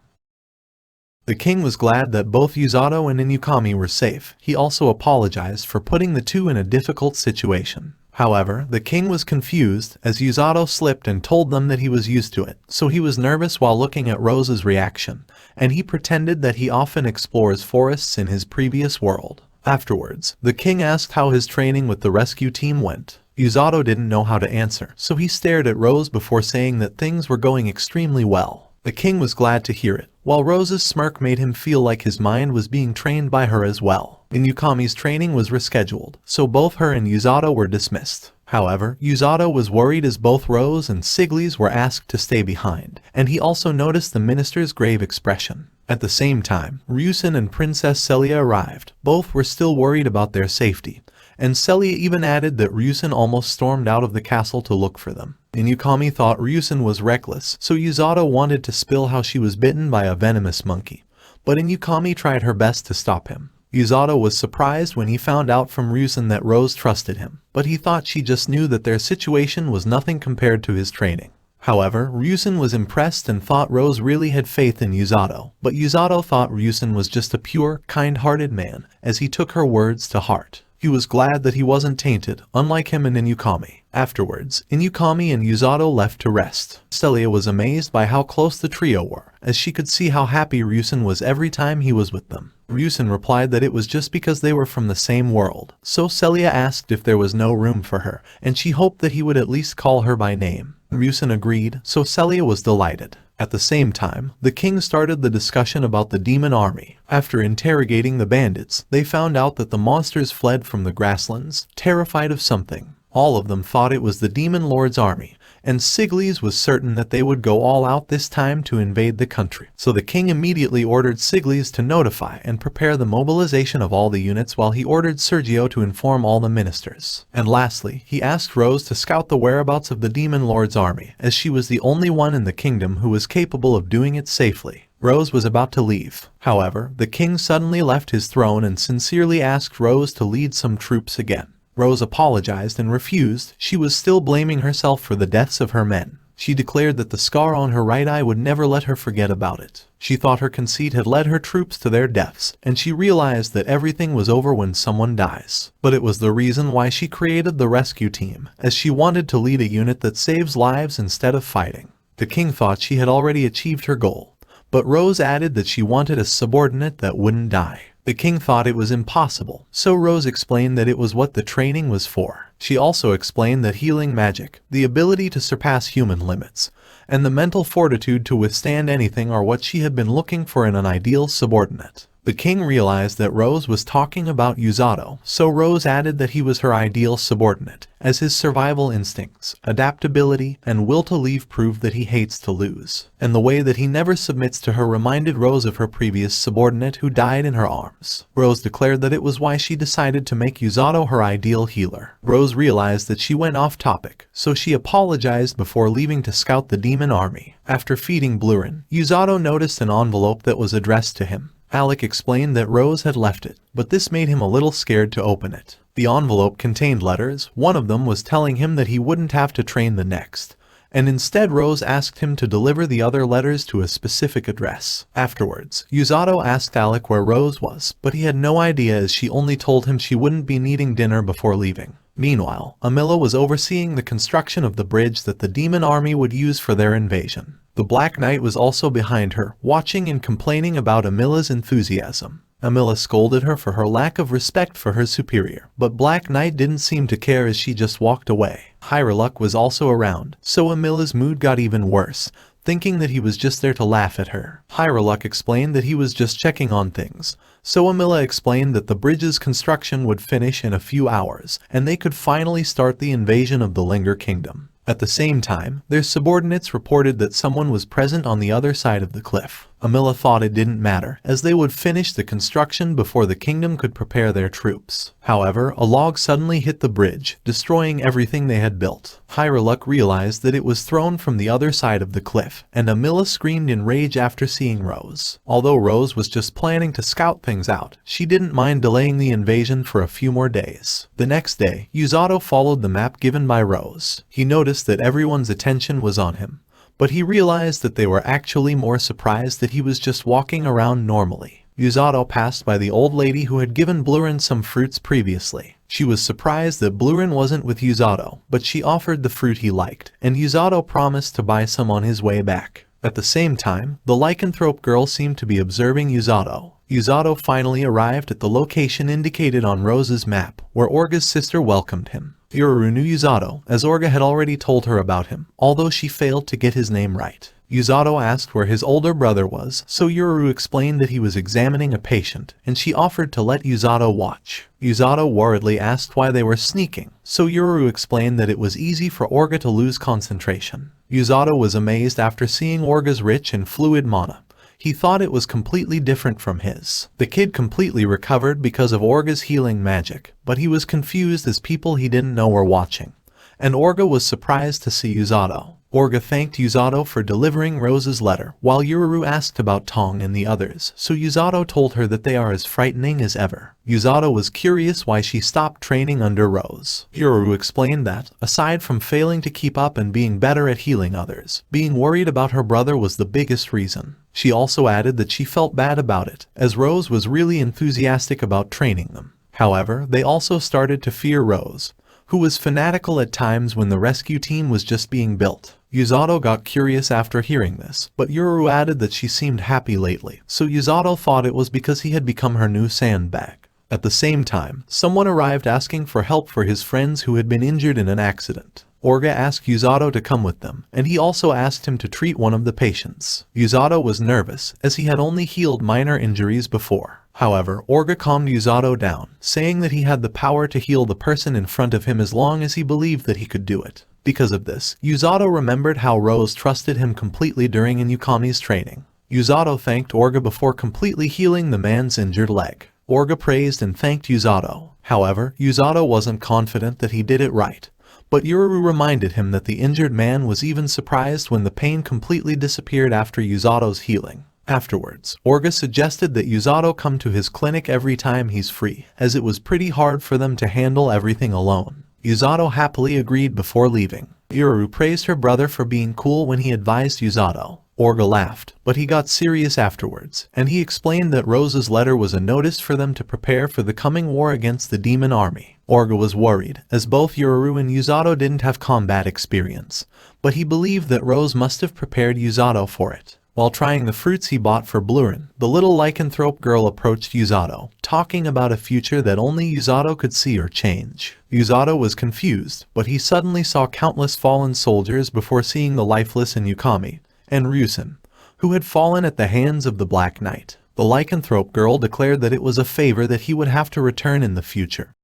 The king was glad that both Usato and Inukami were safe. He also apologized for putting the two in a difficult situation. However, the king was confused as Usato slipped and told them that he was used to it, so he was nervous while looking at Rose's reaction, and he pretended that he often explores forests in his previous world. Afterwards, the king asked how his training with the rescue team went. Usato didn't know how to answer, so he stared at Rose before saying that things were going extremely well. The king was glad to hear it, while Rose's smirk made him feel like his mind was being trained by her as well. Inukami's training was rescheduled, so both her and Usato were dismissed. However, Usato was worried as both Rose and Siglis were asked to stay behind, and he also noticed the minister's grave expression. At the same time, Ryusen and Princess Celia arrived. Both were still worried about their safety, and Celia even added that Ryusen almost stormed out of the castle to look for them. Inukami thought Ryusen was reckless, so Usato wanted to spill how she was bitten by a venomous monkey, but Inukami tried her best to stop him. Usato was surprised when he found out from Ryusen that Rose trusted him, but he thought she just knew that their situation was nothing compared to his training. However, Ryusen was impressed and thought Rose really had faith in Usato, but Usato thought Ryusen was just a pure, kind-hearted man, as he took her words to heart. He was glad that he wasn't tainted, unlike him and Inukami. Afterwards, Inukami and Usato left to rest. Celia was amazed by how close the trio were, as she could see how happy Ryusen was every time he was with them. Ryusen replied that it was just because they were from the same world, so Celia asked if there was no room for her, and she hoped that he would at least call her by name. Ryusen agreed, so Celia was delighted. At the same time, the king started the discussion about the demon army. After interrogating the bandits, they found out that the monsters fled from the grasslands, terrified of something. All of them thought it was the demon lord's army, and Siglis was certain that they would go all out this time to invade the country. So the king immediately ordered Siglis to notify and prepare the mobilization of all the units, while he ordered Sergio to inform all the ministers. And lastly, he asked Rose to scout the whereabouts of the demon lord's army, as she was the only one in the kingdom who was capable of doing it safely. Rose was about to leave. However, the king suddenly left his throne and sincerely asked Rose to lead some troops again. Rose apologized and refused. She was still blaming herself for the deaths of her men. She declared that the scar on her right eye would never let her forget about it. She thought her conceit had led her troops to their deaths, and she realized that everything was over when someone dies. But it was the reason why she created the rescue team, as she wanted to lead a unit that saves lives instead of fighting. The king thought she had already achieved her goal, but Rose added that she wanted a subordinate that wouldn't die. The king thought it was impossible, so Rose explained that it was what the training was for. She also explained that healing magic, the ability to surpass human limits, and the mental fortitude to withstand anything are what she had been looking for in an ideal subordinate. The king realized that Rose was talking about Usato, so Rose added that he was her ideal subordinate, as his survival instincts, adaptability, and will to leave proved that he hates to lose. And the way that he never submits to her reminded Rose of her previous subordinate who died in her arms. Rose declared that it was why she decided to make Usato her ideal healer. Rose realized that she went off topic, so she apologized before leaving to scout the demon army. After feeding Blurin, Usato noticed an envelope that was addressed to him. Alec explained that Rose had left it, but this made him a little scared to open it. The envelope contained letters. One of them was telling him that he wouldn't have to train the next, and instead Rose asked him to deliver the other letters to a specific address. Afterwards, Usato asked Alec where Rose was, but he had no idea as she only told him she wouldn't be needing dinner before leaving. Meanwhile, Amila was overseeing the construction of the bridge that the demon army would use for their invasion. The Black Knight was also behind her, watching and complaining about Amila's enthusiasm. Amila scolded her for her lack of respect for her superior, but Black Knight didn't seem to care as she just walked away. Hyreluk was also around, so Amila's mood got even worse, thinking that he was just there to laugh at her. Hyreluk explained that he was just checking on things, so Amila explained that the bridge's construction would finish in a few hours, and they could finally start the invasion of the Linger Kingdom. At the same time, their subordinates reported that someone was present on the other side of the cliff. Amila thought it didn't matter, as they would finish the construction before the kingdom could prepare their troops. However, a log suddenly hit the bridge, destroying everything they had built. Hyreluk realized that it was thrown from the other side of the cliff, and Amila screamed in rage after seeing Rose. Although Rose was just planning to scout things out, she didn't mind delaying the invasion for a few more days. The next day, Usato followed the map given by Rose. He noticed that everyone's attention was on him, but he realized that they were actually more surprised that he was just walking around normally. Usato passed by the old lady who had given Blurin some fruits previously. She was surprised that Blurin wasn't with Usato, but she offered the fruit he liked, and Usato promised to buy some on his way back. At the same time, the lycanthrope girl seemed to be observing Usato. Usato finally arrived at the location indicated on Rose's map, where Orga's sister welcomed him. Yururu knew Usato, as Orga had already told her about him, although she failed to get his name right. Usato asked where his older brother was, so Yururu explained that he was examining a patient, and she offered to let Usato watch. Usato worriedly asked why they were sneaking, so Yururu explained that it was easy for Orga to lose concentration. Usato was amazed after seeing Orga's rich and fluid mana. He thought it was completely different from his. The kid completely recovered because of Orga's healing magic, but he was confused as people he didn't know were watching. And Orga was surprised to see Usato. Orga thanked Usato for delivering Rose's letter, while Yururu asked about Tong and the others, so Usato told her that they are as frightening as ever. Usato was curious why she stopped training under Rose. Yururu explained that, aside from failing to keep up and being better at healing others, being worried about her brother was the biggest reason. She also added that she felt bad about it, as Rose was really enthusiastic about training them. However, they also started to fear Rose, who was fanatical at times when the rescue team was just being built. Usato got curious after hearing this, but Yururu added that she seemed happy lately, so Usato thought it was because he had become her new sandbag. At the same time, someone arrived asking for help for his friends who had been injured in an accident. Orga asked Usato to come with them, and he also asked him to treat one of the patients. Usato was nervous, as he had only healed minor injuries before. However, Orga calmed Usato down, saying that he had the power to heal the person in front of him as long as he believed that he could do it. Because of this, Usato remembered how Rose trusted him completely during Inukami's training. Usato thanked Orga before completely healing the man's injured leg. Orga praised and thanked Usato. However, Usato wasn't confident that he did it right. But Yururu reminded him that the injured man was even surprised when the pain completely disappeared after Usato's healing. Afterwards, Orga suggested that Usato come to his clinic every time he's free, as it was pretty hard for them to handle everything alone. Usato happily agreed before leaving. Yururu praised her brother for being cool when he advised Usato. Orga laughed, but he got serious afterwards, and he explained that Rose's letter was a notice for them to prepare for the coming war against the demon army. Orga was worried, as both Yururu and Usato didn't have combat experience, but he believed that Rose must have prepared Usato for it. While trying the fruits he bought for Blurin, the little lycanthrope girl approached Usato, talking about a future that only Usato could see or change. Usato was confused, but he suddenly saw countless fallen soldiers before seeing the lifeless Inukami and Ryusen, who had fallen at the hands of the Black Knight. The lycanthrope girl declared that it was a favor that he would have to return in the future.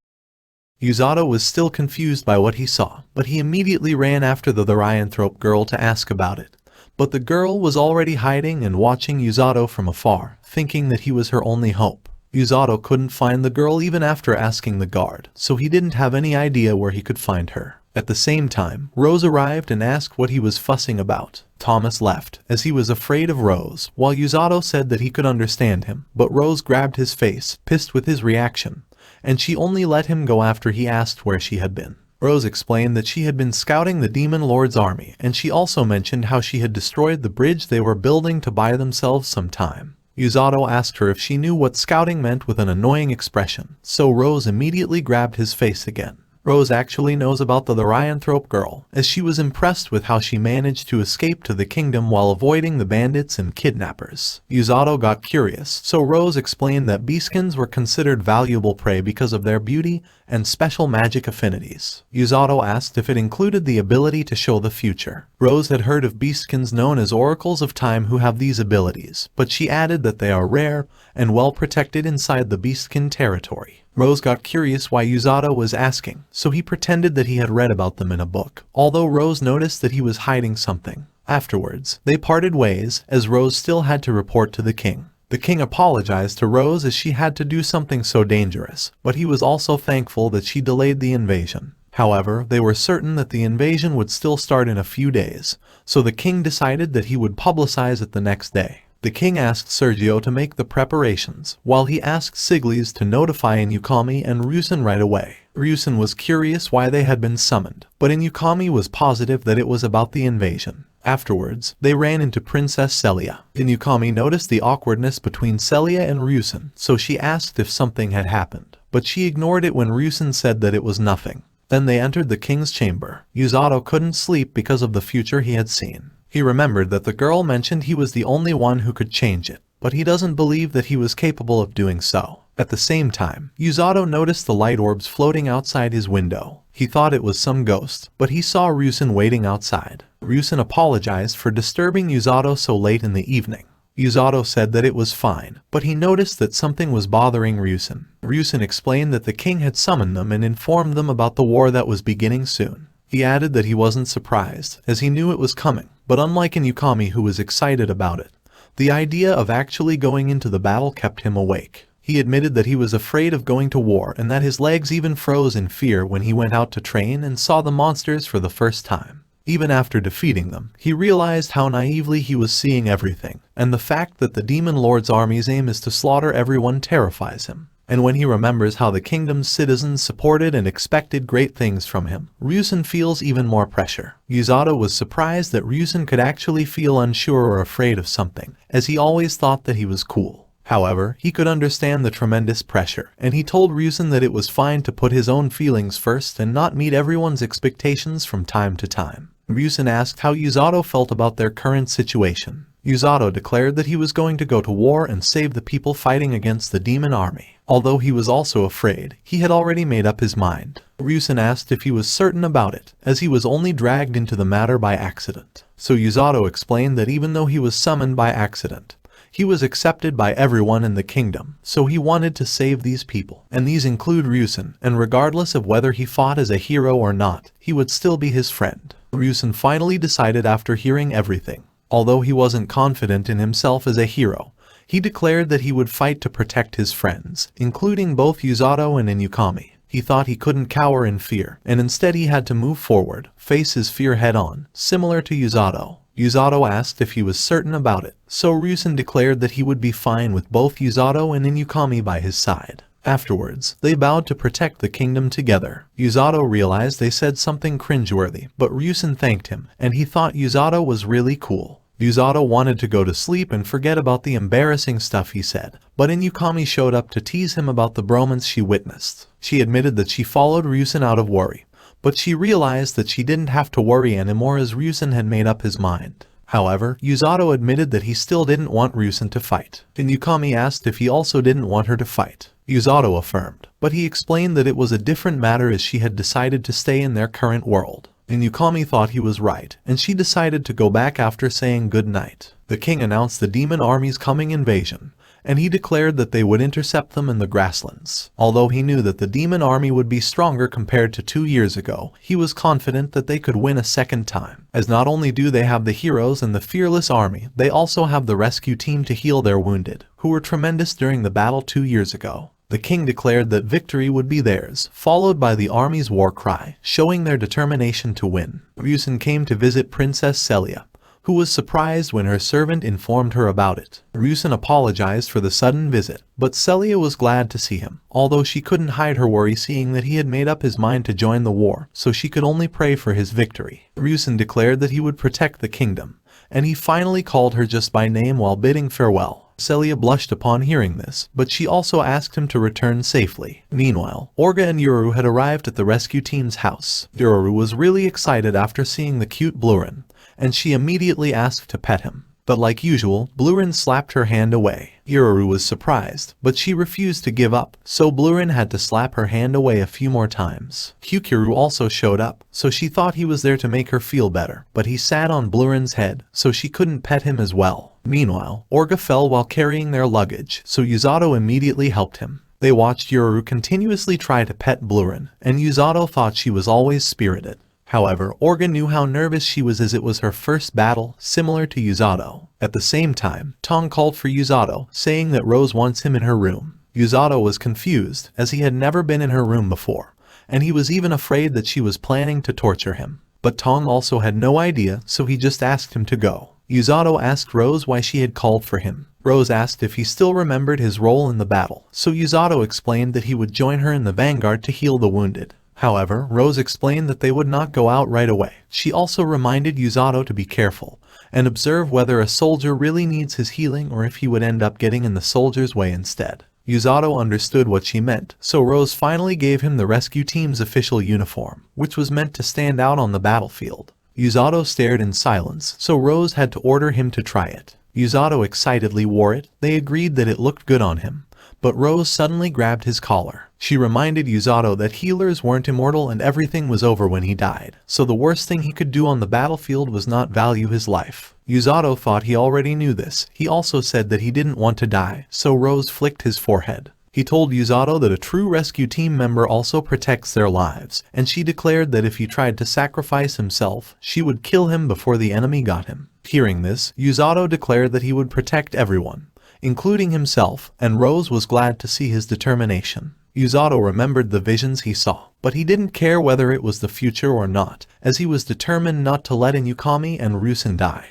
Usato was still confused by what he saw, but he immediately ran after the lycanthrope girl to ask about it. But the girl was already hiding and watching Usato from afar, thinking that he was her only hope. Usato couldn't find the girl even after asking the guard, so he didn't have any idea where he could find her. At the same time, Rose arrived and asked what he was fussing about. Thomas left, as he was afraid of Rose, while Usato said that he could understand him, but Rose grabbed his face, pissed with his reaction, and she only let him go after he asked where she had been. Rose explained that she had been scouting the Demon Lord's army, and she also mentioned how she had destroyed the bridge they were building to buy themselves some time. Usato asked her if she knew what scouting meant with an annoying expression, so Rose immediately grabbed his face again. Rose actually knows about the lycanthrope girl, as she was impressed with how she managed to escape to the kingdom while avoiding the bandits and kidnappers. Usato got curious, so Rose explained that beaskins were considered valuable prey because of their beauty and special magic affinities. Usato asked if it included the ability to show the future. Rose had heard of beastkins known as oracles of time who have these abilities, but she added that they are rare and well protected inside the beastkin territory. Rose got curious why Usato was asking, so he pretended that he had read about them in a book, although Rose noticed that he was hiding something. Afterwards, they parted ways, as Rose still had to report to the king. The king apologized to Rose as she had to do something so dangerous, but he was also thankful that she delayed the invasion. However, they were certain that the invasion would still start in a few days, so the king decided that he would publicize it the next day. The king asked Sergio to make the preparations, while he asked Siglis to notify Inukami and Ryusen right away. Ryusen was curious why they had been summoned, but Inukami was positive that it was about the invasion. Afterwards, they ran into Princess Celia. Inukami noticed the awkwardness between Celia and Ryusen, so she asked if something had happened, but she ignored it when Ryusen said that it was nothing. Then they entered the king's chamber. Usato couldn't sleep because of the future he had seen. He remembered that the girl mentioned he was the only one who could change it, but he doesn't believe that he was capable of doing so. At the same time, Usato noticed the light orbs floating outside his window. He thought it was some ghost, but he saw Ryusen waiting outside. Ryusen apologized for disturbing Usato so late in the evening. Usato said that it was fine, but he noticed that something was bothering Ryusen. Ryusen explained that the king had summoned them and informed them about the war that was beginning soon. He added that he wasn't surprised, as he knew it was coming, but unlike Inukami who was excited about it, the idea of actually going into the battle kept him awake. He admitted that he was afraid of going to war and that his legs even froze in fear when he went out to train and saw the monsters for the first time. Even after defeating them, he realized how naively he was seeing everything, and the fact that the Demon Lord's army's aim is to slaughter everyone terrifies him. And when he remembers how the kingdom's citizens supported and expected great things from him, Ryusen feels even more pressure. Usato was surprised that Ryusen could actually feel unsure or afraid of something, as he always thought that he was cool. However, he could understand the tremendous pressure, and he told Ryusen that it was fine to put his own feelings first and not meet everyone's expectations from time to time. Ryusen asked how Usato felt about their current situation. Usato declared that he was going to go to war and save the people fighting against the demon army. Although he was also afraid, he had already made up his mind. Ryusen asked if he was certain about it, as he was only dragged into the matter by accident. So Usato explained that even though he was summoned by accident, he was accepted by everyone in the kingdom, so he wanted to save these people. And these include Ryusen, and regardless of whether he fought as a hero or not, he would still be his friend. Ryusen finally decided after hearing everything. Although he wasn't confident in himself as a hero, he declared that he would fight to protect his friends, including both Usato and Inukami. He thought he couldn't cower in fear, and instead he had to move forward, face his fear head-on, similar to Usato. Usato asked if he was certain about it, so Ryusen declared that he would be fine with both Usato and Inukami by his side. Afterwards, they vowed to protect the kingdom together. Usato realized they said something cringeworthy, but Ryusen thanked him, and he thought Usato was really cool. Usato wanted to go to sleep and forget about the embarrassing stuff he said, but Inukami showed up to tease him about the bromance she witnessed. She admitted that she followed Ryusen out of worry, but she realized that she didn't have to worry anymore as Ryusen had made up his mind. However, Usato admitted that he still didn't want Ryusen to fight. Inukami asked if he also didn't want her to fight. Usato affirmed, but he explained that it was a different matter as she had decided to stay in their current world. Inukami thought he was right, and she decided to go back after saying good night. The king announced the demon army's coming invasion, and he declared that they would intercept them in the grasslands. Although he knew that the demon army would be stronger compared to 2 years ago, he was confident that they could win a second time, as not only do they have the heroes and the fearless army, they also have the rescue team to heal their wounded, who were tremendous during the battle 2 years ago. The king declared that victory would be theirs, followed by the army's war cry, showing their determination to win. Ryusen came to visit Princess Celia, who was surprised when her servant informed her about it. Ryusen apologized for the sudden visit, but Celia was glad to see him, although she couldn't hide her worry seeing that he had made up his mind to join the war, so she could only pray for his victory. Ryusen declared that he would protect the kingdom, and he finally called her just by name while bidding farewell. Celia blushed upon hearing this, but she also asked him to return safely. Meanwhile, Orga and Yuru had arrived at the rescue team's house. Yuru was really excited after seeing the cute Blurin, and she immediately asked to pet him. But like usual, Blurin slapped her hand away. Yuru was surprised, but she refused to give up, so Blurin had to slap her hand away a few more times. Hyukuru also showed up, so she thought he was there to make her feel better, but he sat on Blurin's head, so she couldn't pet him as well. Meanwhile, Orga fell while carrying their luggage, so Usato immediately helped him. They watched Yuru continuously try to pet Blurin, and Usato thought she was always spirited. However, Orga knew how nervous she was as it was her first battle, similar to Usato. At the same time, Tong called for Usato, saying that Rose wants him in her room. Usato was confused, as he had never been in her room before, and he was even afraid that she was planning to torture him. But Tong also had no idea, so he just asked him to go. Usato asked Rose why she had called for him. Rose asked if he still remembered his role in the battle, so Usato explained that he would join her in the vanguard to heal the wounded. However, Rose explained that they would not go out right away. She also reminded Usato to be careful and observe whether a soldier really needs his healing or if he would end up getting in the soldier's way instead. Usato understood what she meant, so Rose finally gave him the rescue team's official uniform, which was meant to stand out on the battlefield. Usato stared in silence, so Rose had to order him to try it. Usato excitedly wore it. They agreed that it looked good on him, but Rose suddenly grabbed his collar. She reminded Usato that healers weren't immortal and everything was over when he died, so the worst thing he could do on the battlefield was not value his life. Usato thought he already knew this. He also said that he didn't want to die, so Rose flicked his forehead. He told Usato that a true rescue team member also protects their lives, and she declared that if he tried to sacrifice himself, she would kill him before the enemy got him. Hearing this, Usato declared that he would protect everyone, including himself, and Rose was glad to see his determination. Usato remembered the visions he saw, but he didn't care whether it was the future or not, as he was determined not to let Inukami and Ryusen die.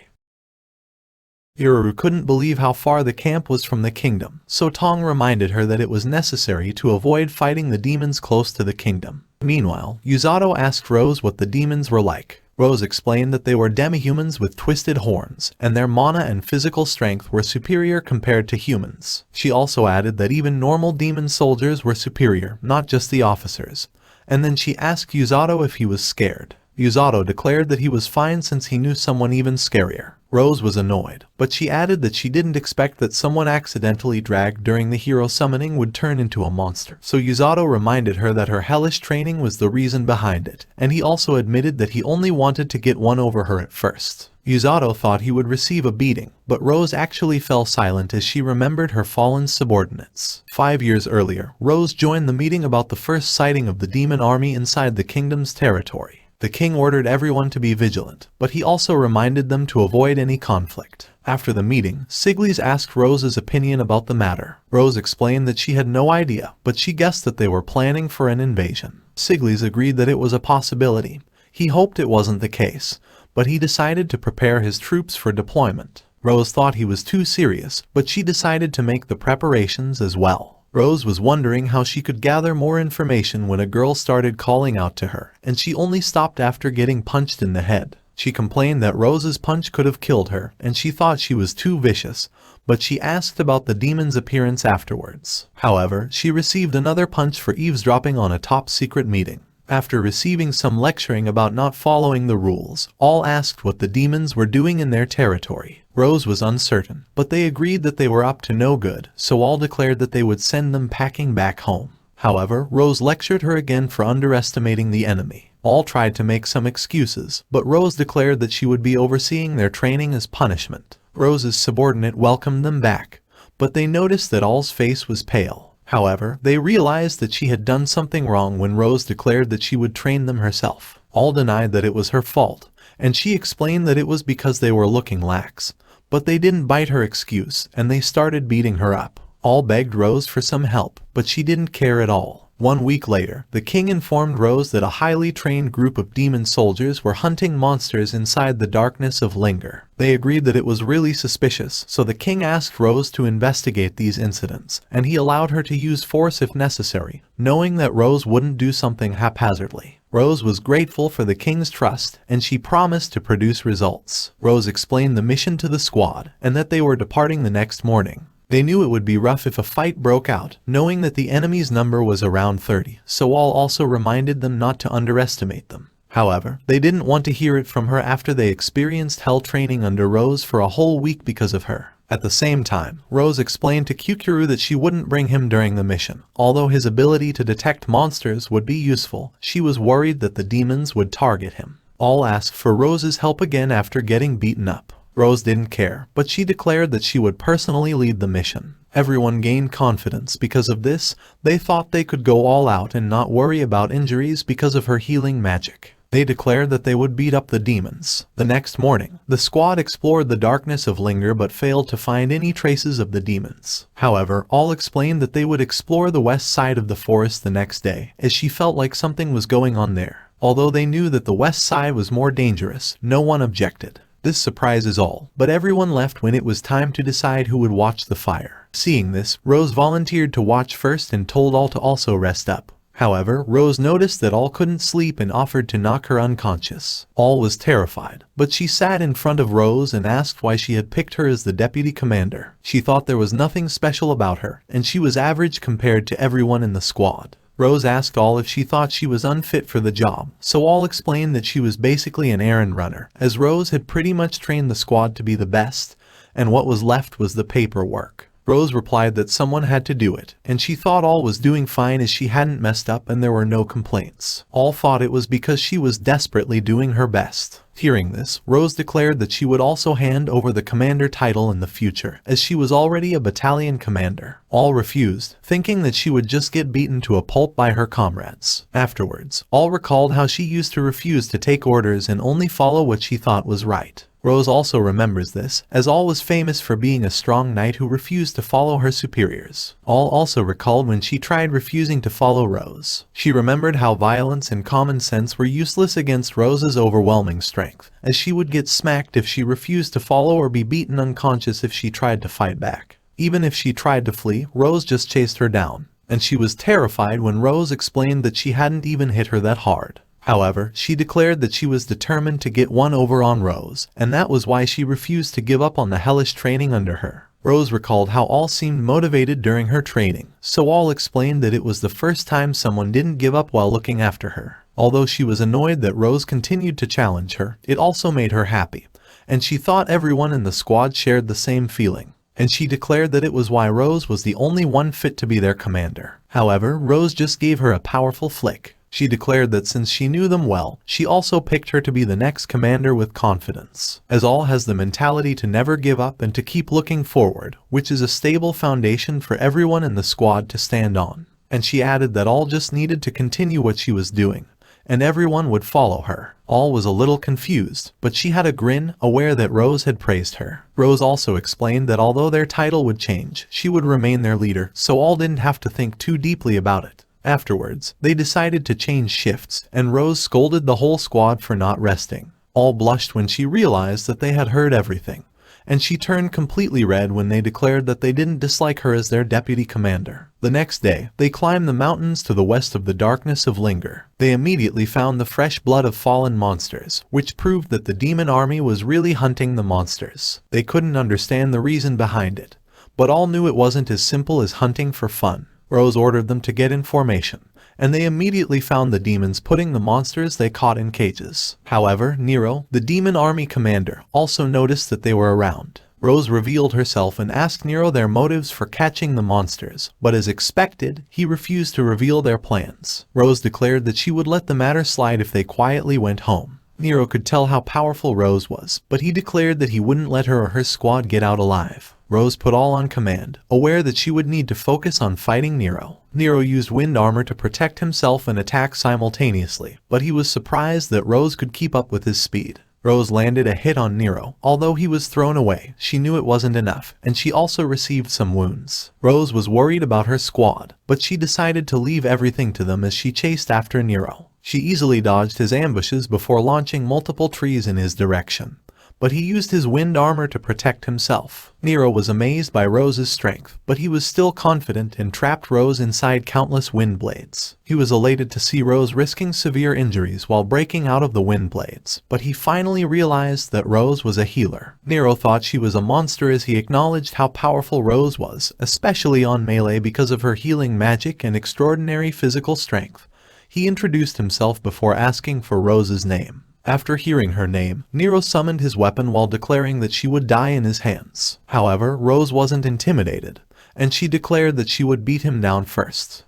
Yuru couldn't believe how far the camp was from the kingdom, so Tong reminded her that it was necessary to avoid fighting the demons close to the kingdom. Meanwhile, Usato asked Rose what the demons were like. Rose explained that they were demi-humans with twisted horns, and their mana and physical strength were superior compared to humans. She also added that even normal demon soldiers were superior, not just the officers. And then she asked Usato if he was scared. Usato declared that he was fine since he knew someone even scarier. Rose was annoyed, but she added that she didn't expect that someone accidentally dragged during the hero summoning would turn into a monster. So Usato reminded her that her hellish training was the reason behind it, and he also admitted that he only wanted to get one over her at first. Usato thought he would receive a beating, but Rose actually fell silent as she remembered her fallen subordinates. 5 years earlier, Rose joined the meeting about the first sighting of the demon army inside the kingdom's territory. The king ordered everyone to be vigilant, but he also reminded them to avoid any conflict. After the meeting, Siglis asked Rose's opinion about the matter. Rose explained that she had no idea, but she guessed that they were planning for an invasion. Siglis agreed that it was a possibility. He hoped it wasn't the case, but he decided to prepare his troops for deployment. Rose thought he was too serious, but she decided to make the preparations as well. Rose was wondering how she could gather more information when a girl started calling out to her, and she only stopped after getting punched in the head. She complained that Rose's punch could have killed her, and she thought she was too vicious, but she asked about the demon's appearance afterwards. However, she received another punch for eavesdropping on a top-secret meeting. After receiving some lecturing about not following the rules, all asked what the demons were doing in their territory. Rose was uncertain, but they agreed that they were up to no good, so all declared that they would send them packing back home. However, Rose lectured her again for underestimating the enemy. All tried to make some excuses, but Rose declared that she would be overseeing their training as punishment. Rose's subordinate welcomed them back, but they noticed that All's face was pale. However, they realized that she had done something wrong when Rose declared that she would train them herself. All denied that it was her fault, and she explained that it was because they were looking lax. But they didn't bite her excuse, and they started beating her up. All begged Rose for some help, but she didn't care at all. 1 week later, the king informed Rose that a highly trained group of demon soldiers were hunting monsters inside the darkness of Linger. They agreed that it was really suspicious, so the king asked Rose to investigate these incidents, and he allowed her to use force if necessary, knowing that Rose wouldn't do something haphazardly. Rose was grateful for the king's trust, and she promised to produce results. Rose explained the mission to the squad, and that they were departing the next morning. They knew it would be rough if a fight broke out, knowing that the enemy's number was around 30, so All also reminded them not to underestimate them. However, they didn't want to hear it from her after they experienced hell training under Rose for a whole week because of her. At the same time, Rose explained to Kukuru that she wouldn't bring him during the mission. Although his ability to detect monsters would be useful, she was worried that the demons would target him. All asked for Rose's help again after getting beaten up. Rose didn't care, but she declared that she would personally lead the mission. Everyone gained confidence because of this. They thought they could go all out and not worry about injuries because of her healing magic. They declared that they would beat up the demons. The next morning, the squad explored the darkness of Linger but failed to find any traces of the demons. However, All explained that they would explore the west side of the forest the next day, as she felt like something was going on there. Although they knew that the west side was more dangerous, no one objected. This surprises All, but everyone left when it was time to decide who would watch the fire. Seeing this, Rose volunteered to watch first and told All to also rest up. However, Rose noticed that All couldn't sleep and offered to knock her unconscious. All was terrified, but she sat in front of Rose and asked why she had picked her as the deputy commander. She thought there was nothing special about her, and she was average compared to everyone in the squad. Rose asked All if she thought she was unfit for the job, so All explained that she was basically an errand runner, as Rose had pretty much trained the squad to be the best, and what was left was the paperwork. Rose replied that someone had to do it, and she thought All was doing fine as she hadn't messed up and there were no complaints. All thought it was because she was desperately doing her best. Hearing this, Rose declared that she would also hand over the commander title in the future, as she was already a battalion commander. All refused, thinking that she would just get beaten to a pulp by her comrades. Afterwards, All recalled how she used to refuse to take orders and only follow what she thought was right. Rose also remembers this, as All was famous for being a strong knight who refused to follow her superiors. All also recalled when she tried refusing to follow Rose. She remembered how violence and common sense were useless against Rose's overwhelming strength, as she would get smacked if she refused to follow or be beaten unconscious if she tried to fight back. Even if she tried to flee, Rose just chased her down, and she was terrified when Rose explained that she hadn't even hit her that hard. However, she declared that she was determined to get one over on Rose, and that was why she refused to give up on the hellish training under her. Rose recalled how All seemed motivated during her training, so All explained that it was the first time someone didn't give up while looking after her. Although she was annoyed that Rose continued to challenge her, it also made her happy, and she thought everyone in the squad shared the same feeling. And she declared that it was why Rose was the only one fit to be their commander. However, Rose just gave her a powerful flick. She declared that since she knew them well, she also picked her to be the next commander with confidence, as All has the mentality to never give up and to keep looking forward, which is a stable foundation for everyone in the squad to stand on. And she added that All just needed to continue what she was doing, and everyone would follow her. All was a little confused, but she had a grin, aware that Rose had praised her. Rose also explained that although their title would change, she would remain their leader, so All didn't have to think too deeply about it. Afterwards, they decided to change shifts, and Rose scolded the whole squad for not resting. All blushed when she realized that they had heard everything, and she turned completely red when they declared that they didn't dislike her as their deputy commander. The next day, they climbed the mountains to the west of the darkness of Linger. They immediately found the fresh blood of fallen monsters, which proved that the demon army was really hunting the monsters. They couldn't understand the reason behind it, but All knew it wasn't as simple as hunting for fun. Rose ordered them to get in formation, and they immediately found the demons putting the monsters they caught in cages. However, Nero, the demon army commander, also noticed that they were around. Rose revealed herself and asked Nero their motives for catching the monsters, but as expected, he refused to reveal their plans. Rose declared that she would let the matter slide if they quietly went home. Nero could tell how powerful Rose was, but he declared that he wouldn't let her or her squad get out alive. Rose put all on command, aware that she would need to focus on fighting Nero. Nero used wind armor to protect himself and attack simultaneously, but he was surprised that Rose could keep up with his speed. Rose landed a hit on Nero. Although he was thrown away, she knew it wasn't enough, and she also received some wounds. Rose was worried about her squad, but she decided to leave everything to them as she chased after Nero. She easily dodged his ambushes before launching multiple trees in his direction, but he used his wind armor to protect himself. Nero was amazed by Rose's strength, but he was still confident and trapped Rose inside countless wind blades. He was elated to see Rose risking severe injuries while breaking out of the wind blades, but he finally realized that Rose was a healer. Nero thought she was a monster as he acknowledged how powerful Rose was, especially on melee because of her healing magic and extraordinary physical strength. He introduced himself before asking for Rose's name. After hearing her name, Nero summoned his weapon while declaring that she would die in his hands. However, Rose wasn't intimidated, and she declared that she would beat him down first.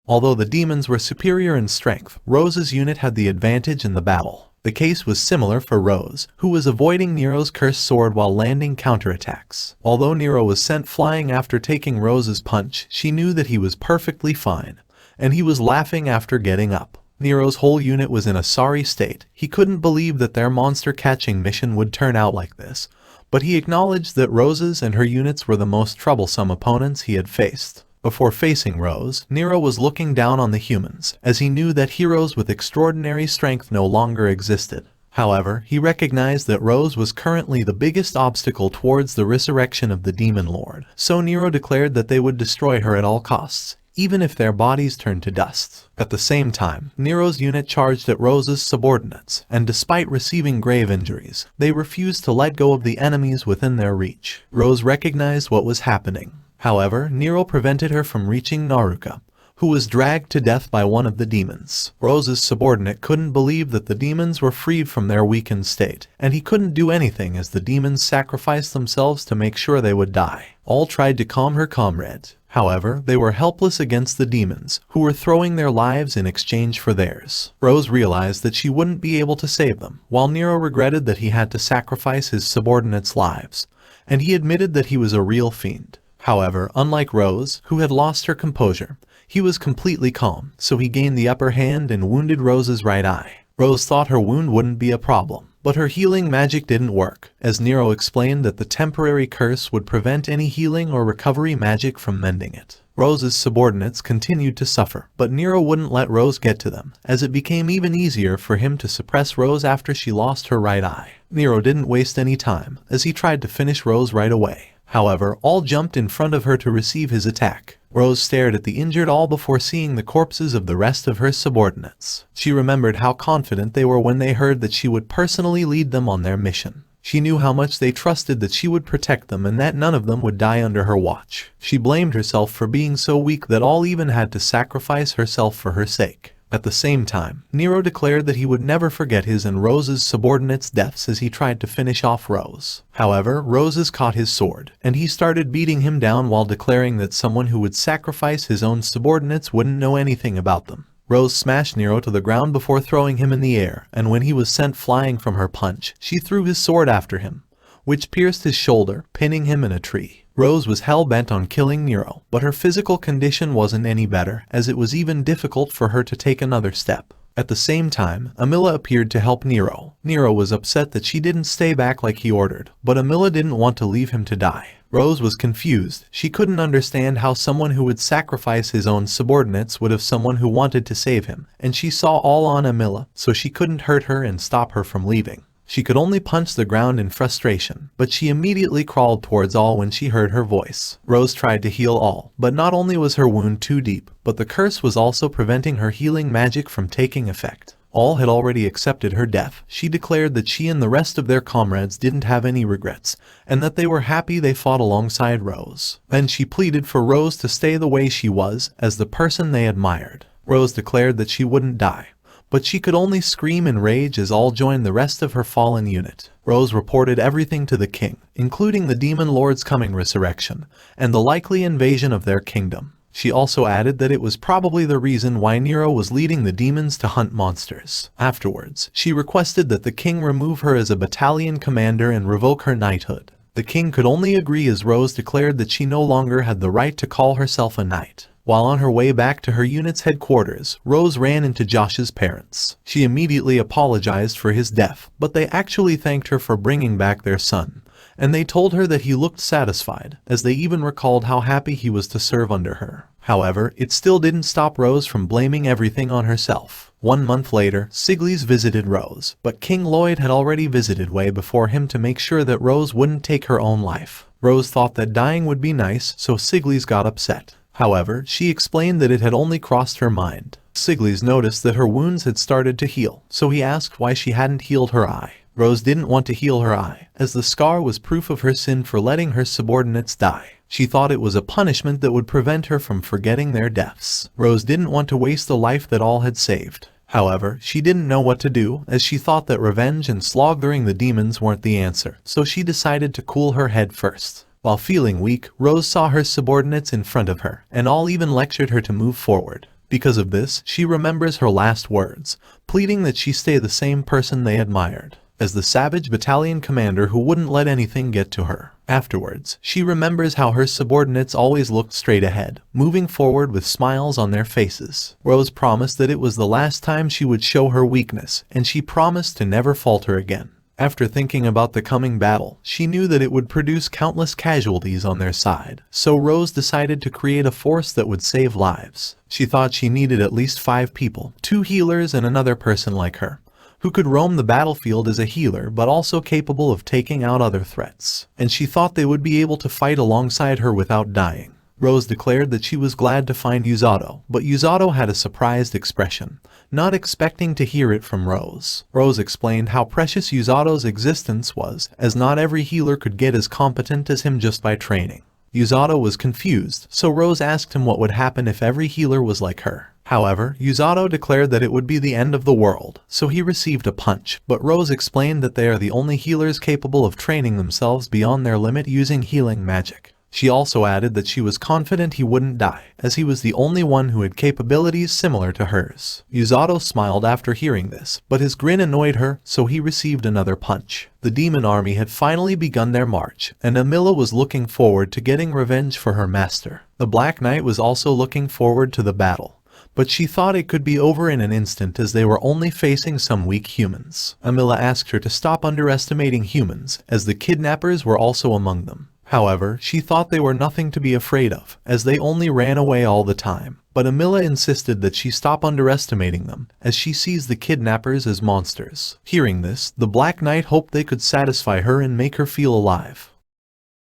Although the demons were superior in strength, Rose's unit had the advantage in the battle. The case was similar for Rose, who was avoiding Nero's cursed sword while landing counterattacks. Although Nero was sent flying after taking Rose's punch, she knew that he was perfectly fine, and he was laughing after getting up. Nero's whole unit was in a sorry state. He couldn't believe that their monster-catching mission would turn out like this, but he acknowledged that Rose's and her units were the most troublesome opponents he had faced. Before facing Rose, Nero was looking down on the humans, as he knew that heroes with extraordinary strength no longer existed. However, he recognized that Rose was currently the biggest obstacle towards the resurrection of the Demon Lord, so Nero declared that they would destroy her at all costs, even if their bodies turned to dust. At the same time, Nero's unit charged at Rose's subordinates, and despite receiving grave injuries, they refused to let go of the enemies within their reach. Rose recognized what was happening. However, Nero prevented her from reaching Naruka, who was dragged to death by one of the demons. Rose's subordinate couldn't believe that the demons were freed from their weakened state, and he couldn't do anything as the demons sacrificed themselves to make sure they would die. All tried to calm her comrade. However, they were helpless against the demons, who were throwing their lives in exchange for theirs. Rose realized that she wouldn't be able to save them, while Nero regretted that he had to sacrifice his subordinates' lives, and he admitted that he was a real fiend. However, unlike Rose, who had lost her composure, he was completely calm, so he gained the upper hand and wounded Rose's right eye. Rose thought her wound wouldn't be a problem, but her healing magic didn't work, as Nero explained that the temporary curse would prevent any healing or recovery magic from mending it. Rose's subordinates continued to suffer, but Nero wouldn't let Rose get to them, as it became even easier for him to suppress Rose after she lost her right eye. Nero didn't waste any time, as he tried to finish Rose right away. However, all jumped in front of her to receive his attack. Rose stared at the injured all before seeing the corpses of the rest of her subordinates. She remembered how confident they were when they heard that she would personally lead them on their mission. She knew how much they trusted that she would protect them and that none of them would die under her watch. She blamed herself for being so weak that all even had to sacrifice herself for her sake. At the same time, Nero declared that he would never forget his and Rose's subordinates' deaths as he tried to finish off Rose. However, Rose's caught his sword, and he started beating him down while declaring that someone who would sacrifice his own subordinates wouldn't know anything about them. Rose smashed Nero to the ground before throwing him in the air, and when he was sent flying from her punch, she threw his sword after him, which pierced his shoulder, pinning him in a tree. Rose was hell-bent on killing Nero, but her physical condition wasn't any better, as it was even difficult for her to take another step. At the same time, Amila appeared to help Nero. Nero was upset that she didn't stay back like he ordered, but Amila didn't want to leave him to die. Rose was confused. She couldn't understand how someone who would sacrifice his own subordinates would have someone who wanted to save him, and she saw all on Amila, so she couldn't hurt her and stop her from leaving. She could only punch the ground in frustration, but she immediately crawled towards All when she heard her voice. Rose tried to heal All, but not only was her wound too deep, but the curse was also preventing her healing magic from taking effect. All had already accepted her death. She declared that she and the rest of their comrades didn't have any regrets, and that they were happy they fought alongside Rose. Then she pleaded for Rose to stay the way she was, as the person they admired. Rose declared that she wouldn't die, but she could only scream in rage as All joined the rest of her fallen unit. Rose reported everything to the king, including the Demon Lord's coming resurrection, and the likely invasion of their kingdom. She also added that it was probably the reason why Nero was leading the demons to hunt monsters. Afterwards, she requested that the king remove her as a battalion commander and revoke her knighthood. The king could only agree as Rose declared that she no longer had the right to call herself a knight. While on her way back to her unit's headquarters, Rose ran into Josh's parents. She immediately apologized for his death, but they actually thanked her for bringing back their son. And they told her that he looked satisfied, as they even recalled how happy he was to serve under her. However, it still didn't stop Rose from blaming everything on herself. 1 month later, Siglis visited Rose, but King Lloyd had already visited way before him to make sure that Rose wouldn't take her own life. Rose thought that dying would be nice, so Siglis got upset. However, she explained that it had only crossed her mind. Siglis noticed that her wounds had started to heal, so he asked why she hadn't healed her eye. Rose didn't want to heal her eye, as the scar was proof of her sin for letting her subordinates die. She thought it was a punishment that would prevent her from forgetting their deaths. Rose didn't want to waste the life that all had saved. However, she didn't know what to do, as she thought that revenge and slaughtering the demons weren't the answer, so she decided to cool her head first. While feeling weak, Rose saw her subordinates in front of her, and all even lectured her to move forward. Because of this, she remembers her last words, pleading that she stay the same person they admired, as the savage battalion commander who wouldn't let anything get to her. Afterwards, she remembers how her subordinates always looked straight ahead, moving forward with smiles on their faces. Rose promised that it was the last time she would show her weakness, and she promised to never falter again. After thinking about the coming battle, she knew that it would produce countless casualties on their side, so Rose decided to create a force that would save lives. She thought she needed at least 5 people, 2 healers and another person like her, who could roam the battlefield as a healer but also capable of taking out other threats, and she thought they would be able to fight alongside her without dying. Rose declared that she was glad to find Usato, but Usato had a surprised expression, not expecting to hear it from Rose. Rose explained how precious Usato's existence was, as not every healer could get as competent as him just by training. Usato was confused, so Rose asked him what would happen if every healer was like her. However, Usato declared that it would be the end of the world, so he received a punch, but Rose explained that they are the only healers capable of training themselves beyond their limit using healing magic. She also added that she was confident he wouldn't die, as he was the only one who had capabilities similar to hers. Usato smiled after hearing this, but his grin annoyed her, so he received another punch. The demon army had finally begun their march, and Amila was looking forward to getting revenge for her master. The Black Knight was also looking forward to the battle, but she thought it could be over in an instant as they were only facing some weak humans. Amila asked her to stop underestimating humans, as the kidnappers were also among them. However, she thought they were nothing to be afraid of, as they only ran away all the time. But Amila insisted that she stop underestimating them, as she sees the kidnappers as monsters. Hearing this, the Black Knight hoped they could satisfy her and make her feel alive.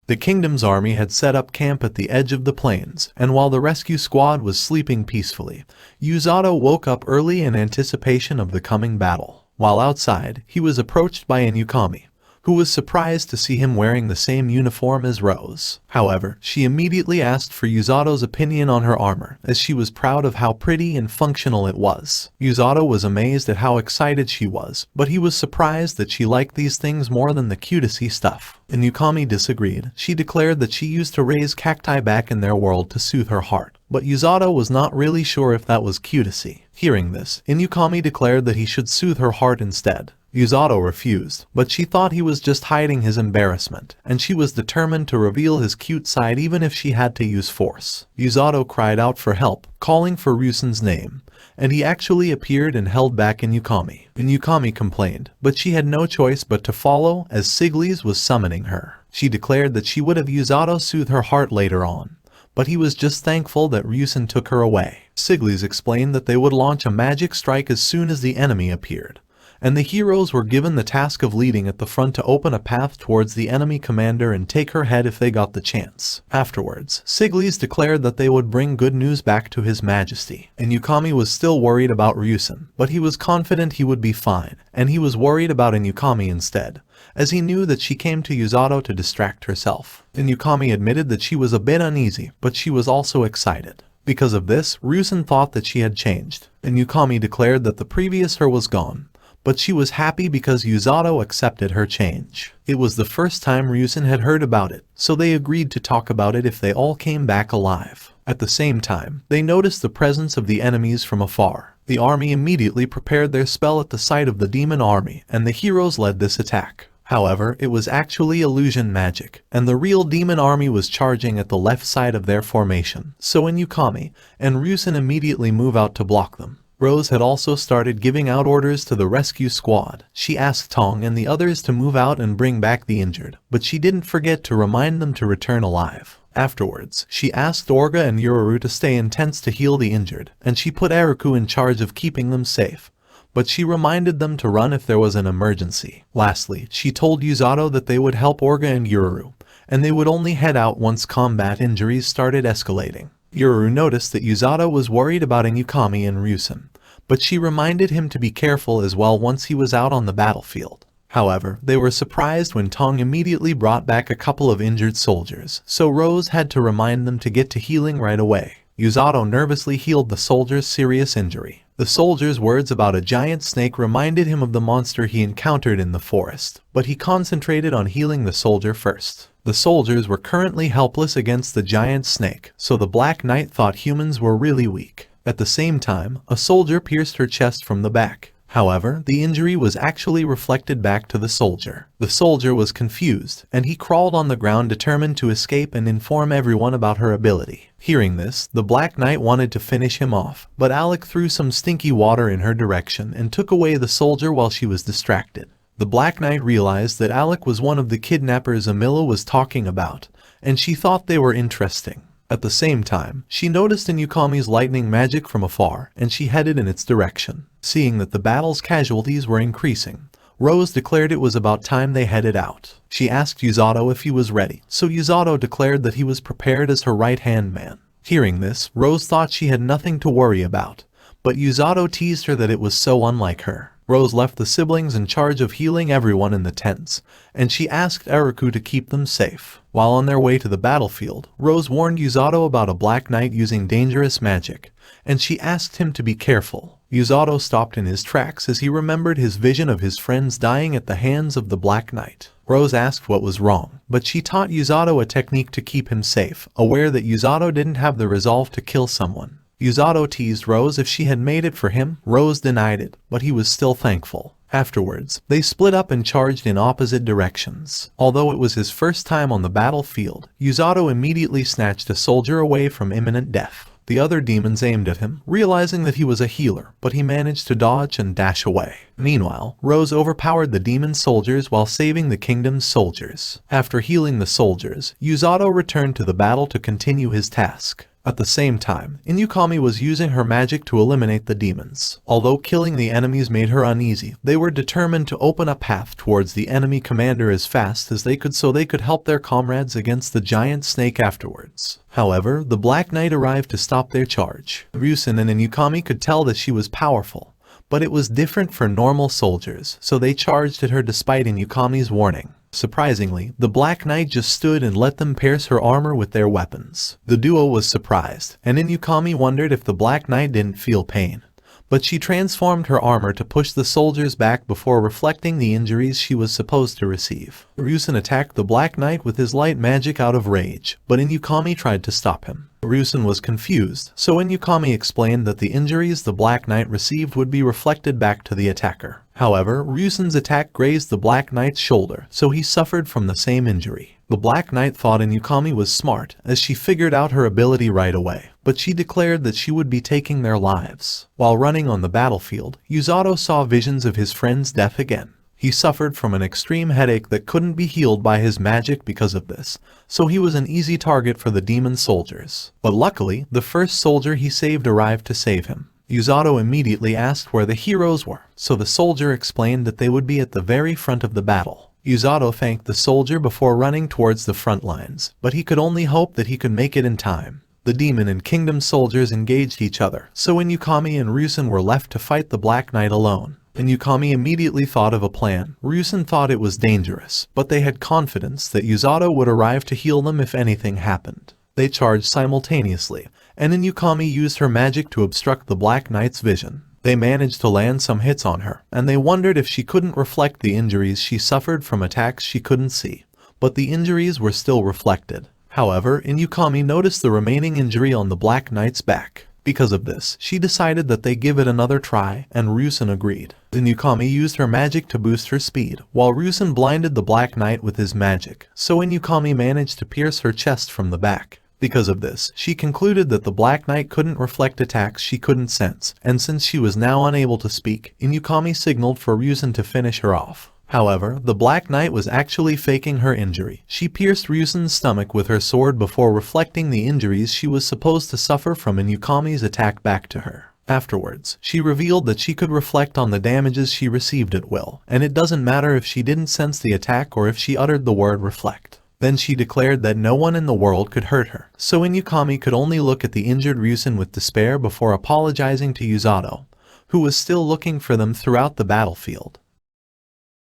The kingdom's army had set up camp at the edge of the plains, and while the rescue squad was sleeping peacefully, Usato woke up early in anticipation of the coming battle. While outside, he was approached by an Yukami, who was surprised to see him wearing the same uniform as Rose. However, she immediately asked for Usato's opinion on her armor, as she was proud of how pretty and functional it was. Usato was amazed at how excited she was, but he was surprised that she liked these things more than the cutesy stuff. And Yukami disagreed. She declared that she used to raise cacti back in their world to soothe her heart, but Usato was not really sure if that was cutesy. Hearing this, Inukami declared that he should soothe her heart instead. Usato refused, but she thought he was just hiding his embarrassment, and she was determined to reveal his cute side even if she had to use force. Usato cried out for help, calling for Ryusen's name, and he actually appeared and held back Inukami. Inukami complained, but she had no choice but to follow, as Siglis was summoning her. She declared that she would have Usato soothe her heart later on, but he was just thankful that Ryusen took her away. Siglis explained that they would launch a magic strike as soon as the enemy appeared, and the heroes were given the task of leading at the front to open a path towards the enemy commander and take her head if they got the chance. Afterwards, Siglis declared that they would bring good news back to his majesty, and Yukami was still worried about Ryusen, but he was confident he would be fine, and he was worried about Inukami instead, as he knew that she came to Usato to distract herself. Inukami admitted that she was a bit uneasy, but she was also excited. Because of this, Ryusen thought that she had changed, and Yukami declared that the previous her was gone, but she was happy because Usato accepted her change. It was the first time Ryusen had heard about it, so they agreed to talk about it if they all came back alive. At the same time, they noticed the presence of the enemies from afar. The army immediately prepared their spell at the sight of the demon army, and the heroes led this attack. However, it was actually illusion magic, and the real demon army was charging at the left side of their formation. So Inuyukami and Ryusen immediately move out to block them. Rose had also started giving out orders to the rescue squad. She asked Tong and the others to move out and bring back the injured, but she didn't forget to remind them to return alive. Afterwards, she asked Orga and Yororu to stay in tents to heal the injured, and she put Eriku in charge of keeping them safe. But she reminded them to run if there was an emergency. Lastly, she told Usato that they would help Orga and Yororu, and they would only head out once combat injuries started escalating. Yororu noticed that Usato was worried about Inuyukami and Ryusen, but she reminded him to be careful as well once he was out on the battlefield. However, they were surprised when Tong immediately brought back a couple of injured soldiers, so Rose had to remind them to get to healing right away. Usato nervously healed the soldier's serious injury. The soldier's words about a giant snake reminded him of the monster he encountered in the forest, but he concentrated on healing the soldier first. The soldiers were currently helpless against the giant snake, so the Black Knight thought humans were really weak. At the same time, a soldier pierced her chest from the back. However, the injury was actually reflected back to the soldier. The soldier was confused, and he crawled on the ground determined to escape and inform everyone about her ability. Hearing this, the Black Knight wanted to finish him off, but Alec threw some stinky water in her direction and took away the soldier while she was distracted. The Black Knight realized that Alec was one of the kidnappers Amila was talking about, and she thought they were interesting. At the same time, she noticed Inuyukami's lightning magic from afar, and she headed in its direction. Seeing that the battle's casualties were increasing, Rose declared it was about time they headed out. She asked Usato if he was ready, so Usato declared that he was prepared as her right-hand man. Hearing this, Rose thought she had nothing to worry about, but Usato teased her that it was so unlike her. Rose left the siblings in charge of healing everyone in the tents, and she asked Eriku to keep them safe. While on their way to the battlefield, Rose warned Usato about a Black Knight using dangerous magic, and she asked him to be careful. Usato stopped in his tracks as he remembered his vision of his friends dying at the hands of the Black Knight. Rose asked what was wrong, but she taught Usato a technique to keep him safe, aware that Usato didn't have the resolve to kill someone. Usato teased Rose if she had made it for him. Rose denied it, but he was still thankful. Afterwards, they split up and charged in opposite directions. Although it was his first time on the battlefield, Usato immediately snatched a soldier away from imminent death. The other demons aimed at him, realizing that he was a healer, but he managed to dodge and dash away. Meanwhile, Rose overpowered the demon soldiers while saving the kingdom's soldiers. After healing the soldiers, Usato returned to the battle to continue his task. At the same time, Inuyukami was using her magic to eliminate the demons. Although killing the enemies made her uneasy, they were determined to open a path towards the enemy commander as fast as they could so they could help their comrades against the giant snake afterwards. However, the Black Knight arrived to stop their charge. Ryusen and Inuyukami could tell that she was powerful, but it was different for normal soldiers, so they charged at her despite Inuyukami's warning. Surprisingly, the Black Knight just stood and let them pierce her armor with their weapons. The duo was surprised, and Inuyukami wondered if the Black Knight didn't feel pain. But she transformed her armor to push the soldiers back before reflecting the injuries she was supposed to receive. Ryusen attacked the Black Knight with his light magic out of rage, but Inuyukami tried to stop him. Ryusen was confused, so Inuyukami explained that the injuries the Black Knight received would be reflected back to the attacker. However, Ryusen's attack grazed the Black Knight's shoulder, so he suffered from the same injury. The Black Knight thought Inuyukami was smart, as she figured out her ability right away, but she declared that she would be taking their lives. While running on the battlefield, Usato saw visions of his friend's death again. He suffered from an extreme headache that couldn't be healed by his magic because of this, so he was an easy target for the demon soldiers. But luckily, the first soldier he saved arrived to save him. Usato immediately asked where the heroes were, so the soldier explained that they would be at the very front of the battle. Usato thanked the soldier before running towards the front lines, but he could only hope that he could make it in time. The demon and kingdom soldiers engaged each other, so Inuyukami and Ryusen were left to fight the Black Knight alone. Inuyukami immediately thought of a plan. Ryusen thought it was dangerous, but they had confidence that Usato would arrive to heal them if anything happened. They charged simultaneously, and Inuyukami used her magic to obstruct the Black Knight's vision. They managed to land some hits on her, and they wondered if she couldn't reflect the injuries she suffered from attacks she couldn't see. But the injuries were still reflected. However, Inukami noticed the remaining injury on the Black Knight's back. Because of this, she decided that they give it another try, and Ryusen agreed. Inukami used her magic to boost her speed, while Ryusen blinded the Black Knight with his magic, so Inukami managed to pierce her chest from the back. Because of this, she concluded that the Black Knight couldn't reflect attacks she couldn't sense, and since she was now unable to speak, Inukami signaled for Ryusen to finish her off. However, the Black Knight was actually faking her injury. She pierced Ryusen's stomach with her sword before reflecting the injuries she was supposed to suffer from Inukami's attack back to her. Afterwards, she revealed that she could reflect on the damages she received at will, and it doesn't matter if she didn't sense the attack or if she uttered the word reflect. Then she declared that no one in the world could hurt her, so Inukami could only look at the injured Ryusen with despair before apologizing to Usato, who was still looking for them throughout the battlefield.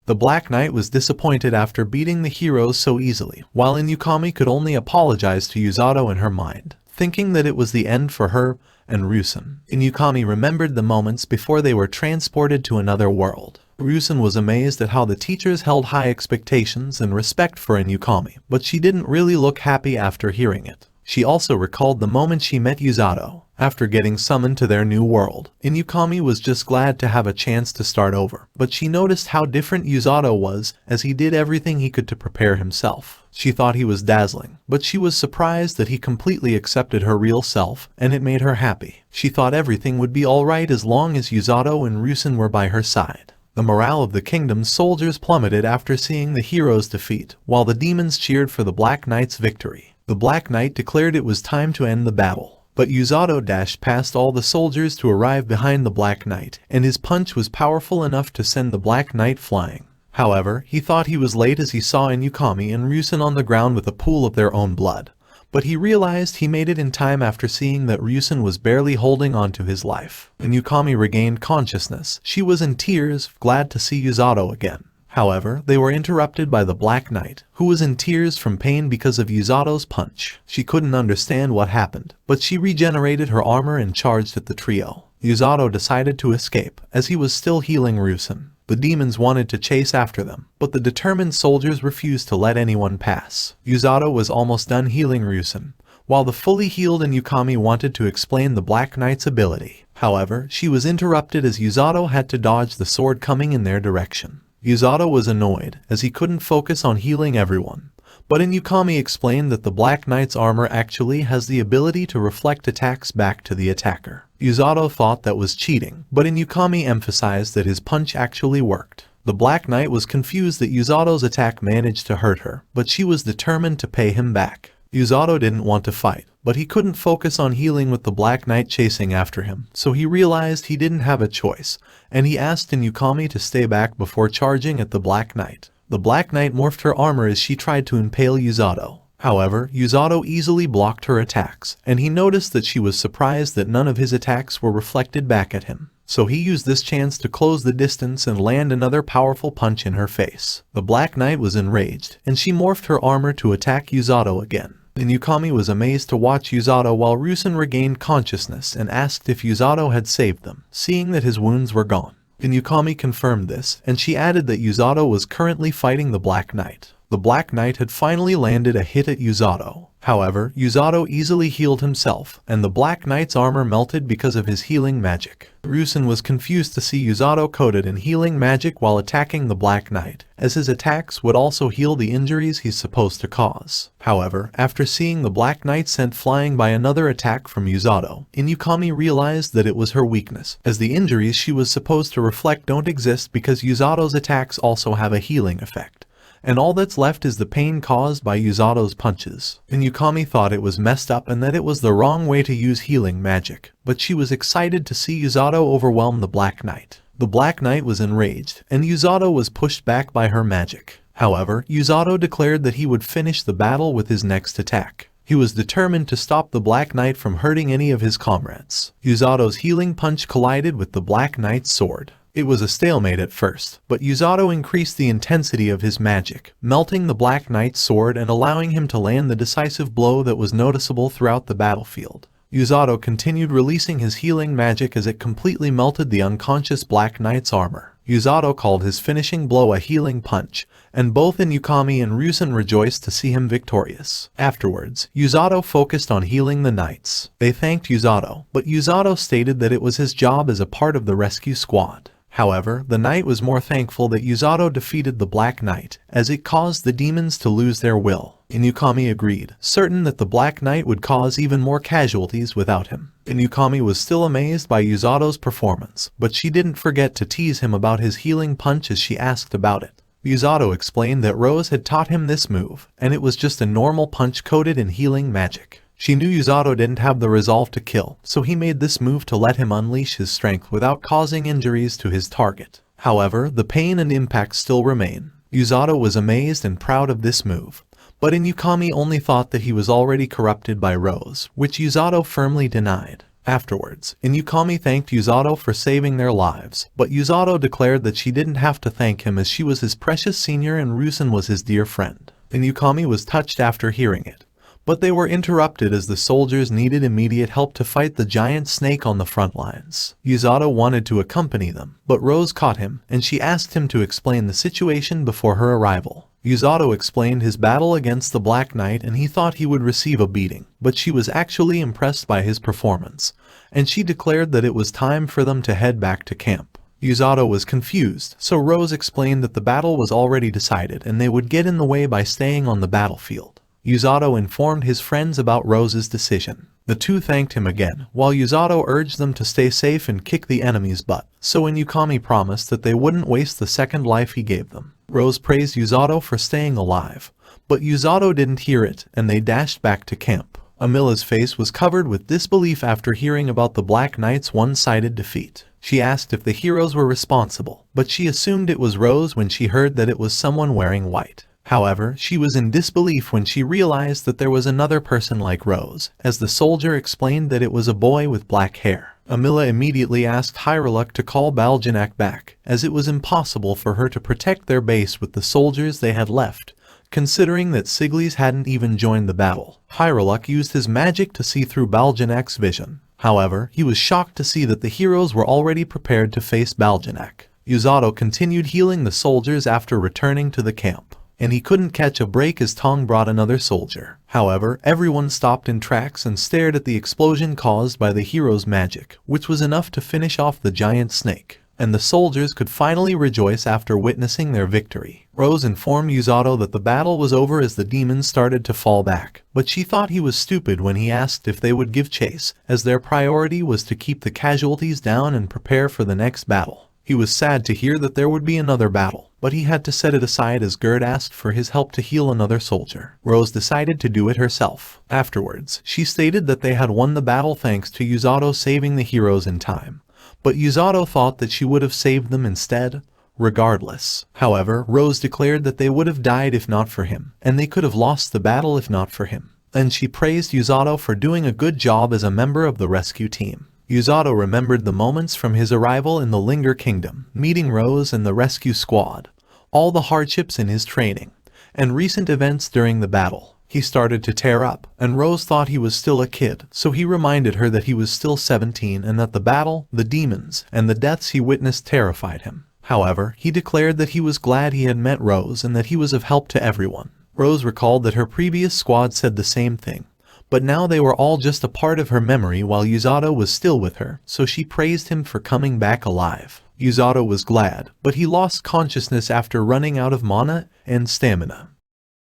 The Black Knight was disappointed after beating the heroes so easily, while Inukami could only apologize to Usato in her mind, thinking that it was the end for her and Ryusen. Inukami remembered the moments before they were transported to another world. Ryusen was amazed at how the teachers held high expectations and respect for Inukami, but she didn't really look happy after hearing it. She also recalled the moment she met Usato. After getting summoned to their new world, Inukami was just glad to have a chance to start over, but she noticed how different Usato was, as he did everything he could to prepare himself. She thought he was dazzling, but she was surprised that he completely accepted her real self, and it made her happy. She thought everything would be alright as long as Usato and Ryusen were by her side. The morale of the kingdom's soldiers plummeted after seeing the hero's defeat, while the demons cheered for the Black Knight's victory. The Black Knight declared it was time to end the battle. But Usato dashed past all the soldiers to arrive behind the Black Knight, and his punch was powerful enough to send the Black Knight flying. However, he thought he was late as he saw Inukami and Ryusen on the ground with a pool of their own blood. But he realized he made it in time after seeing that Ryusen was barely holding on to his life. Inukami regained consciousness. She was in tears, glad to see Usato again. However, they were interrupted by the Black Knight, who was in tears from pain because of Usato's punch. She couldn't understand what happened, but she regenerated her armor and charged at the trio. Usato decided to escape, as he was still healing Ryusen. The demons wanted to chase after them, but the determined soldiers refused to let anyone pass. Usato was almost done healing Ryusen, while the fully healed Inukami wanted to explain the Black Knight's ability. However, she was interrupted as Usato had to dodge the sword coming in their direction. Usato was annoyed, as he couldn't focus on healing everyone. But Inukami explained that the Black Knight's armor actually has the ability to reflect attacks back to the attacker. Usato thought that was cheating, but Inukami emphasized that his punch actually worked. The Black Knight was confused that Usato's attack managed to hurt her, but she was determined to pay him back. Usato didn't want to fight, but he couldn't focus on healing with the Black Knight chasing after him, so he realized he didn't have a choice, and he asked Inukami to stay back before charging at the Black Knight. The Black Knight morphed her armor as she tried to impale Usato. However, Usato easily blocked her attacks, and he noticed that she was surprised that none of his attacks were reflected back at him. So he used this chance to close the distance and land another powerful punch in her face. The Black Knight was enraged, and she morphed her armor to attack Usato again. Inukami was amazed to watch Usato while Ryusen regained consciousness and asked if Usato had saved them, seeing that his wounds were gone. Inukami confirmed this, and she added that Usato was currently fighting the Black Knight. The Black Knight had finally landed a hit at Usato. However, Usato easily healed himself, and the Black Knight's armor melted because of his healing magic. Ryusen was confused to see Usato coated in healing magic while attacking the Black Knight, as his attacks would also heal the injuries he's supposed to cause. However, after seeing the Black Knight sent flying by another attack from Usato, Inukami realized that it was her weakness, as the injuries she was supposed to reflect don't exist because Usato's attacks also have a healing effect. And all that's left is the pain caused by Usato's punches. Inukami thought it was messed up and that it was the wrong way to use healing magic, but she was excited to see Usato overwhelm the Black Knight. The Black Knight was enraged, and Usato was pushed back by her magic. However, Usato declared that he would finish the battle with his next attack. He was determined to stop the Black Knight from hurting any of his comrades. Usato's healing punch collided with the Black Knight's sword. It was a stalemate at first, but Usato increased the intensity of his magic, melting the Black Knight's sword and allowing him to land the decisive blow that was noticeable throughout the battlefield. Usato continued releasing his healing magic as it completely melted the unconscious Black Knight's armor. Usato called his finishing blow a healing punch, and both Inukami and Ryusen rejoiced to see him victorious. Afterwards, Usato focused on healing the knights. They thanked Usato, but Usato stated that it was his job as a part of the rescue squad. However, the knight was more thankful that Usato defeated the Black Knight, as it caused the demons to lose their will. Inukami agreed, certain that the Black Knight would cause even more casualties without him. Inukami was still amazed by Usato's performance, but she didn't forget to tease him about his healing punch as she asked about it. Usato explained that Rose had taught him this move, and it was just a normal punch coated in healing magic. She knew Usato didn't have the resolve to kill, so he made this move to let him unleash his strength without causing injuries to his target. However, the pain and impact still remain. Usato was amazed and proud of this move, but Inukami only thought that he was already corrupted by Rose, which Usato firmly denied. Afterwards, Inukami thanked Usato for saving their lives, but Usato declared that she didn't have to thank him as she was his precious senior and Ryusen was his dear friend. Inukami was touched after hearing it. But they were interrupted as the soldiers needed immediate help to fight the giant snake on the front lines. Usato wanted to accompany them, but Rose caught him, and she asked him to explain the situation before her arrival. Usato explained his battle against the Black Knight and he thought he would receive a beating, but she was actually impressed by his performance, and she declared that it was time for them to head back to camp. Usato was confused, so Rose explained that the battle was already decided and they would get in the way by staying on the battlefield. Usato informed his friends about Rose's decision. The two thanked him again, while Usato urged them to stay safe and kick the enemy's butt, so Inukami promised that they wouldn't waste the second life he gave them. Rose praised Usato for staying alive, but Usato didn't hear it, and they dashed back to camp. Amila's face was covered with disbelief after hearing about the Black Knight's one-sided defeat. She asked if the heroes were responsible, but she assumed it was Rose when she heard that it was someone wearing white. However, she was in disbelief when she realized that there was another person like Rose, as the soldier explained that it was a boy with black hair. Amila immediately asked Hyruluk to call Baljanak back, as it was impossible for her to protect their base with the soldiers they had left, considering that Siglis hadn't even joined the battle. Hyruluk used his magic to see through Baljanak's vision. However, he was shocked to see that the heroes were already prepared to face Baljanak. Usato continued healing the soldiers after returning to the camp, and he couldn't catch a break as Tong brought another soldier. However, everyone stopped in tracks and stared at the explosion caused by the hero's magic, which was enough to finish off the giant snake, and the soldiers could finally rejoice after witnessing their victory. Rose informed Usato that the battle was over as the demons started to fall back, but she thought he was stupid when he asked if they would give chase, as their priority was to keep the casualties down and prepare for the next battle. He was sad to hear that there would be another battle, but he had to set it aside as Gerd asked for his help to heal another soldier. Rose decided to do it herself. Afterwards, she stated that they had won the battle thanks to Usato saving the heroes in time, but Usato thought that she would have saved them instead. Regardless, however, Rose declared that they would have died if not for him, and they could have lost the battle if not for him. Then she praised Usato for doing a good job as a member of the rescue team. Usato remembered the moments from his arrival in the Linger Kingdom, meeting Rose and the rescue squad, all the hardships in his training, and recent events during the battle. He started to tear up, and Rose thought he was still a kid, so he reminded her that he was still 17 and that the battle, the demons, and the deaths he witnessed terrified him. However, he declared that he was glad he had met Rose and that he was of help to everyone. Rose recalled that her previous squad said the same thing, but now they were all just a part of her memory while Usato was still with her, so she praised him for coming back alive. Usato was glad, but he lost consciousness after running out of mana and stamina.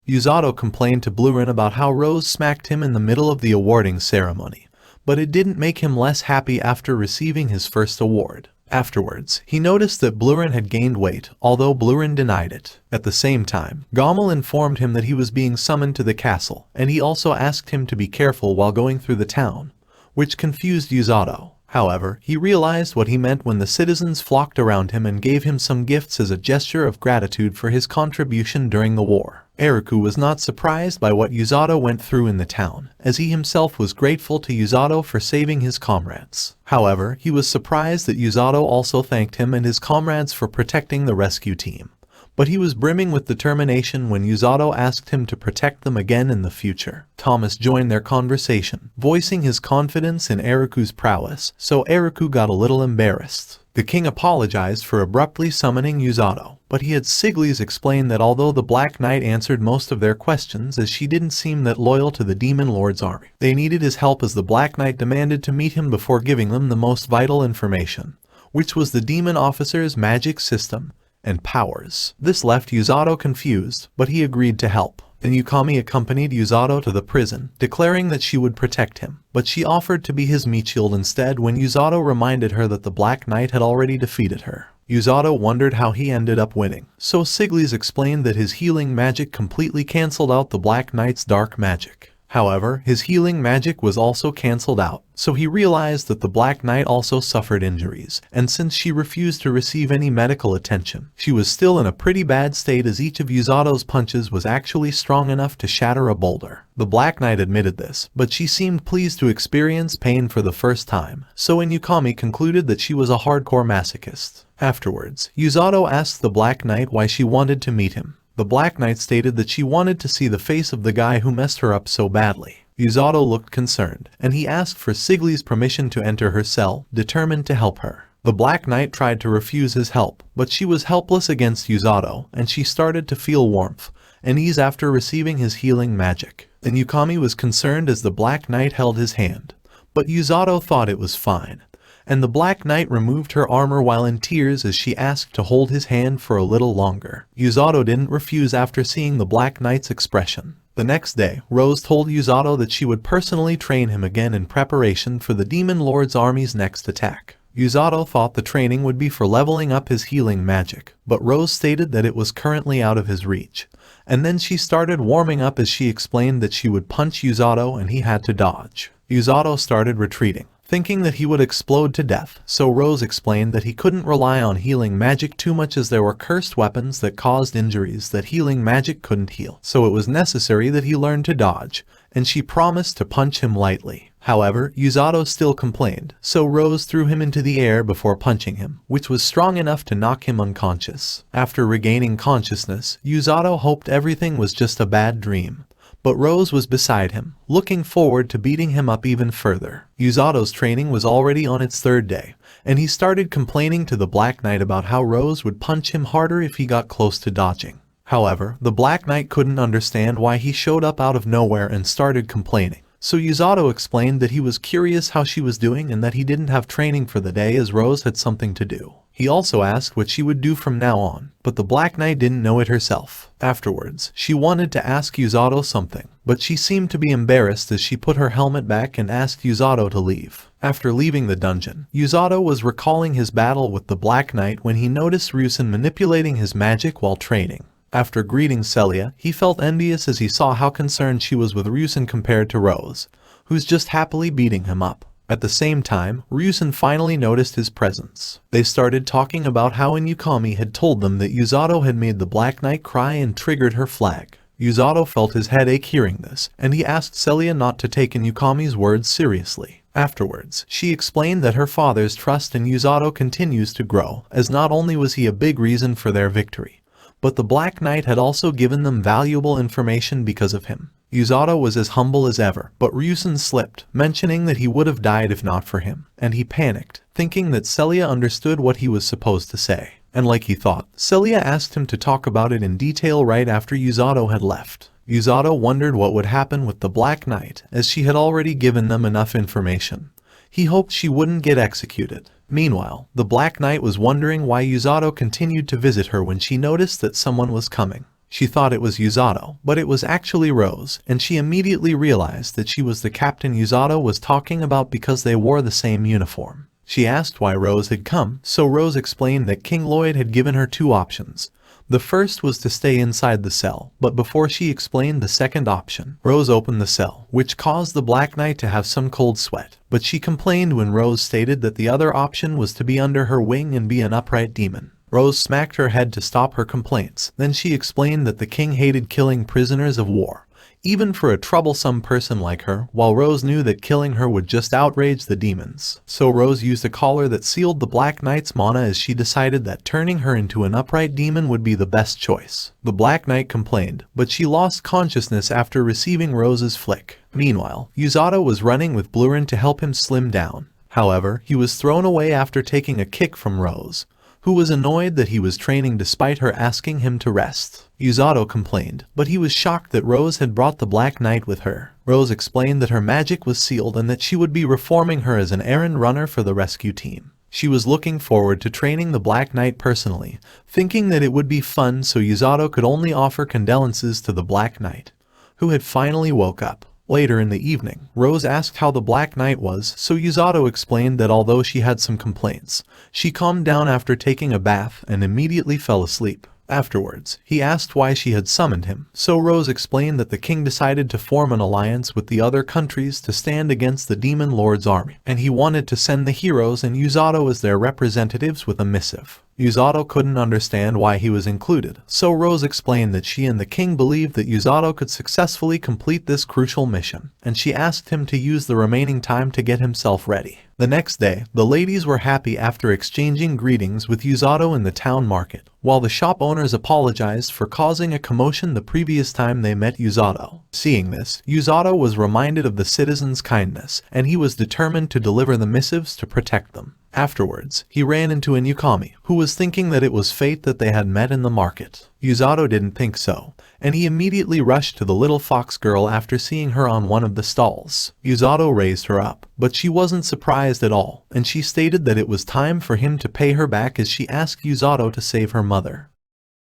Usato complained to Blurin about how Rose smacked him in the middle of the awarding ceremony, but it didn't make him less happy after receiving his first award. Afterwards, he noticed that Blurin had gained weight, although Blurin denied it. At the same time, Gommel informed him that he was being summoned to the castle, and he also asked him to be careful while going through the town, which confused Usato. However, he realized what he meant when the citizens flocked around him and gave him some gifts as a gesture of gratitude for his contribution during the war. Eriku was not surprised by what Usato went through in the town, as he himself was grateful to Usato for saving his comrades. However, he was surprised that Usato also thanked him and his comrades for protecting the rescue team. But he was brimming with determination when Usato asked him to protect them again in the future. Thomas joined their conversation, voicing his confidence in Eriku's prowess, so Eriku got a little embarrassed. The king apologized for abruptly summoning Usato, but he had Sigley's explain that although the Black Knight answered most of their questions as she didn't seem that loyal to the Demon Lord's army, they needed his help as the Black Knight demanded to meet him before giving them the most vital information, which was the demon officer's magic system and powers. This left Usato confused, but he agreed to help. Then Yukami accompanied Usato to the prison, declaring that she would protect him, but she offered to be his meat shield instead when Usato reminded her that the Black Knight had already defeated her. Usato wondered how he ended up winning, so Sigley's explained that his healing magic completely cancelled out the Black Knight's dark magic. However, his healing magic was also cancelled out, so he realized that the Black Knight also suffered injuries, and since she refused to receive any medical attention, she was still in a pretty bad state as each of Usato's punches was actually strong enough to shatter a boulder. The Black Knight admitted this, but she seemed pleased to experience pain for the first time, so Yukami concluded that she was a hardcore masochist. Afterwards, Usato asked the Black Knight why she wanted to meet him. The Black Knight stated that she wanted to see the face of the guy who messed her up so badly. Usato looked concerned, and he asked for Sigley's permission to enter her cell, determined to help her. The Black Knight tried to refuse his help, but she was helpless against Usato, and she started to feel warmth and ease after receiving his healing magic. Then Yukami was concerned as the Black Knight held his hand, but Usato thought it was fine, and the Black Knight removed her armor while in tears as she asked to hold his hand for a little longer. Usato didn't refuse after seeing the Black Knight's expression. The next day, Rose told Usato that she would personally train him again in preparation for the Demon Lord's army's next attack. Usato thought the training would be for leveling up his healing magic, but Rose stated that it was currently out of his reach. And then she started warming up as she explained that she would punch Usato and he had to dodge. Usato started retreating, thinking that he would explode to death, so Rose explained that he couldn't rely on healing magic too much as there were cursed weapons that caused injuries that healing magic couldn't heal, so it was necessary that he learn to dodge, and she promised to punch him lightly. However, Usato still complained, so Rose threw him into the air before punching him, which was strong enough to knock him unconscious. After regaining consciousness, Usato hoped everything was just a bad dream. But Rose was beside him, looking forward to beating him up even further. Usato's training was already on its third day, and he started complaining to the Black Knight about how Rose would punch him harder if he got close to dodging. However, the Black Knight couldn't understand why he showed up out of nowhere and started complaining. So Usato explained that he was curious how she was doing and that he didn't have training for the day as Rose had something to do. He also asked what she would do from now on, but the Black Knight didn't know it herself. Afterwards, she wanted to ask Usato something, but she seemed to be embarrassed as she put her helmet back and asked Usato to leave. After leaving the dungeon, Usato was recalling his battle with the Black Knight when he noticed Ryusen manipulating his magic while training. After greeting Celia, he felt envious as he saw how concerned she was with Ryusen compared to Rose, who's just happily beating him up. At the same time, Ryusen finally noticed his presence. They started talking about how Yukami had told them that Usato had made the Black Knight cry and triggered her flag. Usato felt his headache hearing this, and he asked Celia not to take Yukami's words seriously. Afterwards, she explained that her father's trust in Usato continues to grow, as not only was he a big reason for their victory, but the Black Knight had also given them valuable information because of him. Usato was as humble as ever, but Ryusen slipped, mentioning that he would have died if not for him, and he panicked, thinking that Celia understood what he was supposed to say. And like he thought, Celia asked him to talk about it in detail right after Usato had left. Usato wondered what would happen with the Black Knight, as she had already given them enough information. He hoped she wouldn't get executed. Meanwhile, the Black Knight was wondering why Usato continued to visit her when she noticed that someone was coming. She thought it was Usato, but it was actually Rose, and she immediately realized that she was the captain Usato was talking about because they wore the same uniform. She asked why Rose had come, so Rose explained that King Lloyd had given her two options. The first was to stay inside the cell, but before she explained the second option, Rose opened the cell, which caused the Black Knight to have some cold sweat. But she complained when Rose stated that the other option was to be under her wing and be an upright demon. Rose smacked her head to stop her complaints. Then she explained that the king hated killing prisoners of war, even for a troublesome person like her, while Rose knew that killing her would just outrage the demons. So Rose used a collar that sealed the Black Knight's mana as she decided that turning her into an upright demon would be the best choice. The Black Knight complained, but she lost consciousness after receiving Rose's flick. Meanwhile, Usato was running with Blurin to help him slim down. However, he was thrown away after taking a kick from Rose, who was annoyed that he was training despite her asking him to rest. Usato complained, but he was shocked that Rose had brought the Black Knight with her. Rose explained that her magic was sealed and that she would be reforming her as an errand runner for the rescue team. She was looking forward to training the Black Knight personally, thinking that it would be fun, so Usato could only offer condolences to the Black Knight, who had finally woke up. Later in the evening, Rose asked how the Black Knight was, so Usato explained that although she had some complaints, she calmed down after taking a bath and immediately fell asleep. Afterwards, he asked why she had summoned him, so Rose explained that the king decided to form an alliance with the other countries to stand against the Demon Lord's army, and he wanted to send the heroes and Usato as their representatives with a missive. Usato couldn't understand why he was included, so Rose explained that she and the king believed that Usato could successfully complete this crucial mission, and she asked him to use the remaining time to get himself ready. The next day, the ladies were happy after exchanging greetings with Usato in the town market, while the shop owners apologized for causing a commotion the previous time they met Usato. Seeing this, Usato was reminded of the citizens' kindness, and he was determined to deliver the missives to protect them. Afterwards, he ran into a newcomer, who was thinking that it was fate that they had met in the market. Usato didn't think so, and he immediately rushed to the little fox girl after seeing her on one of the stalls. Usato raised her up, but she wasn't surprised at all, and she stated that it was time for him to pay her back as she asked Usato to save her mother.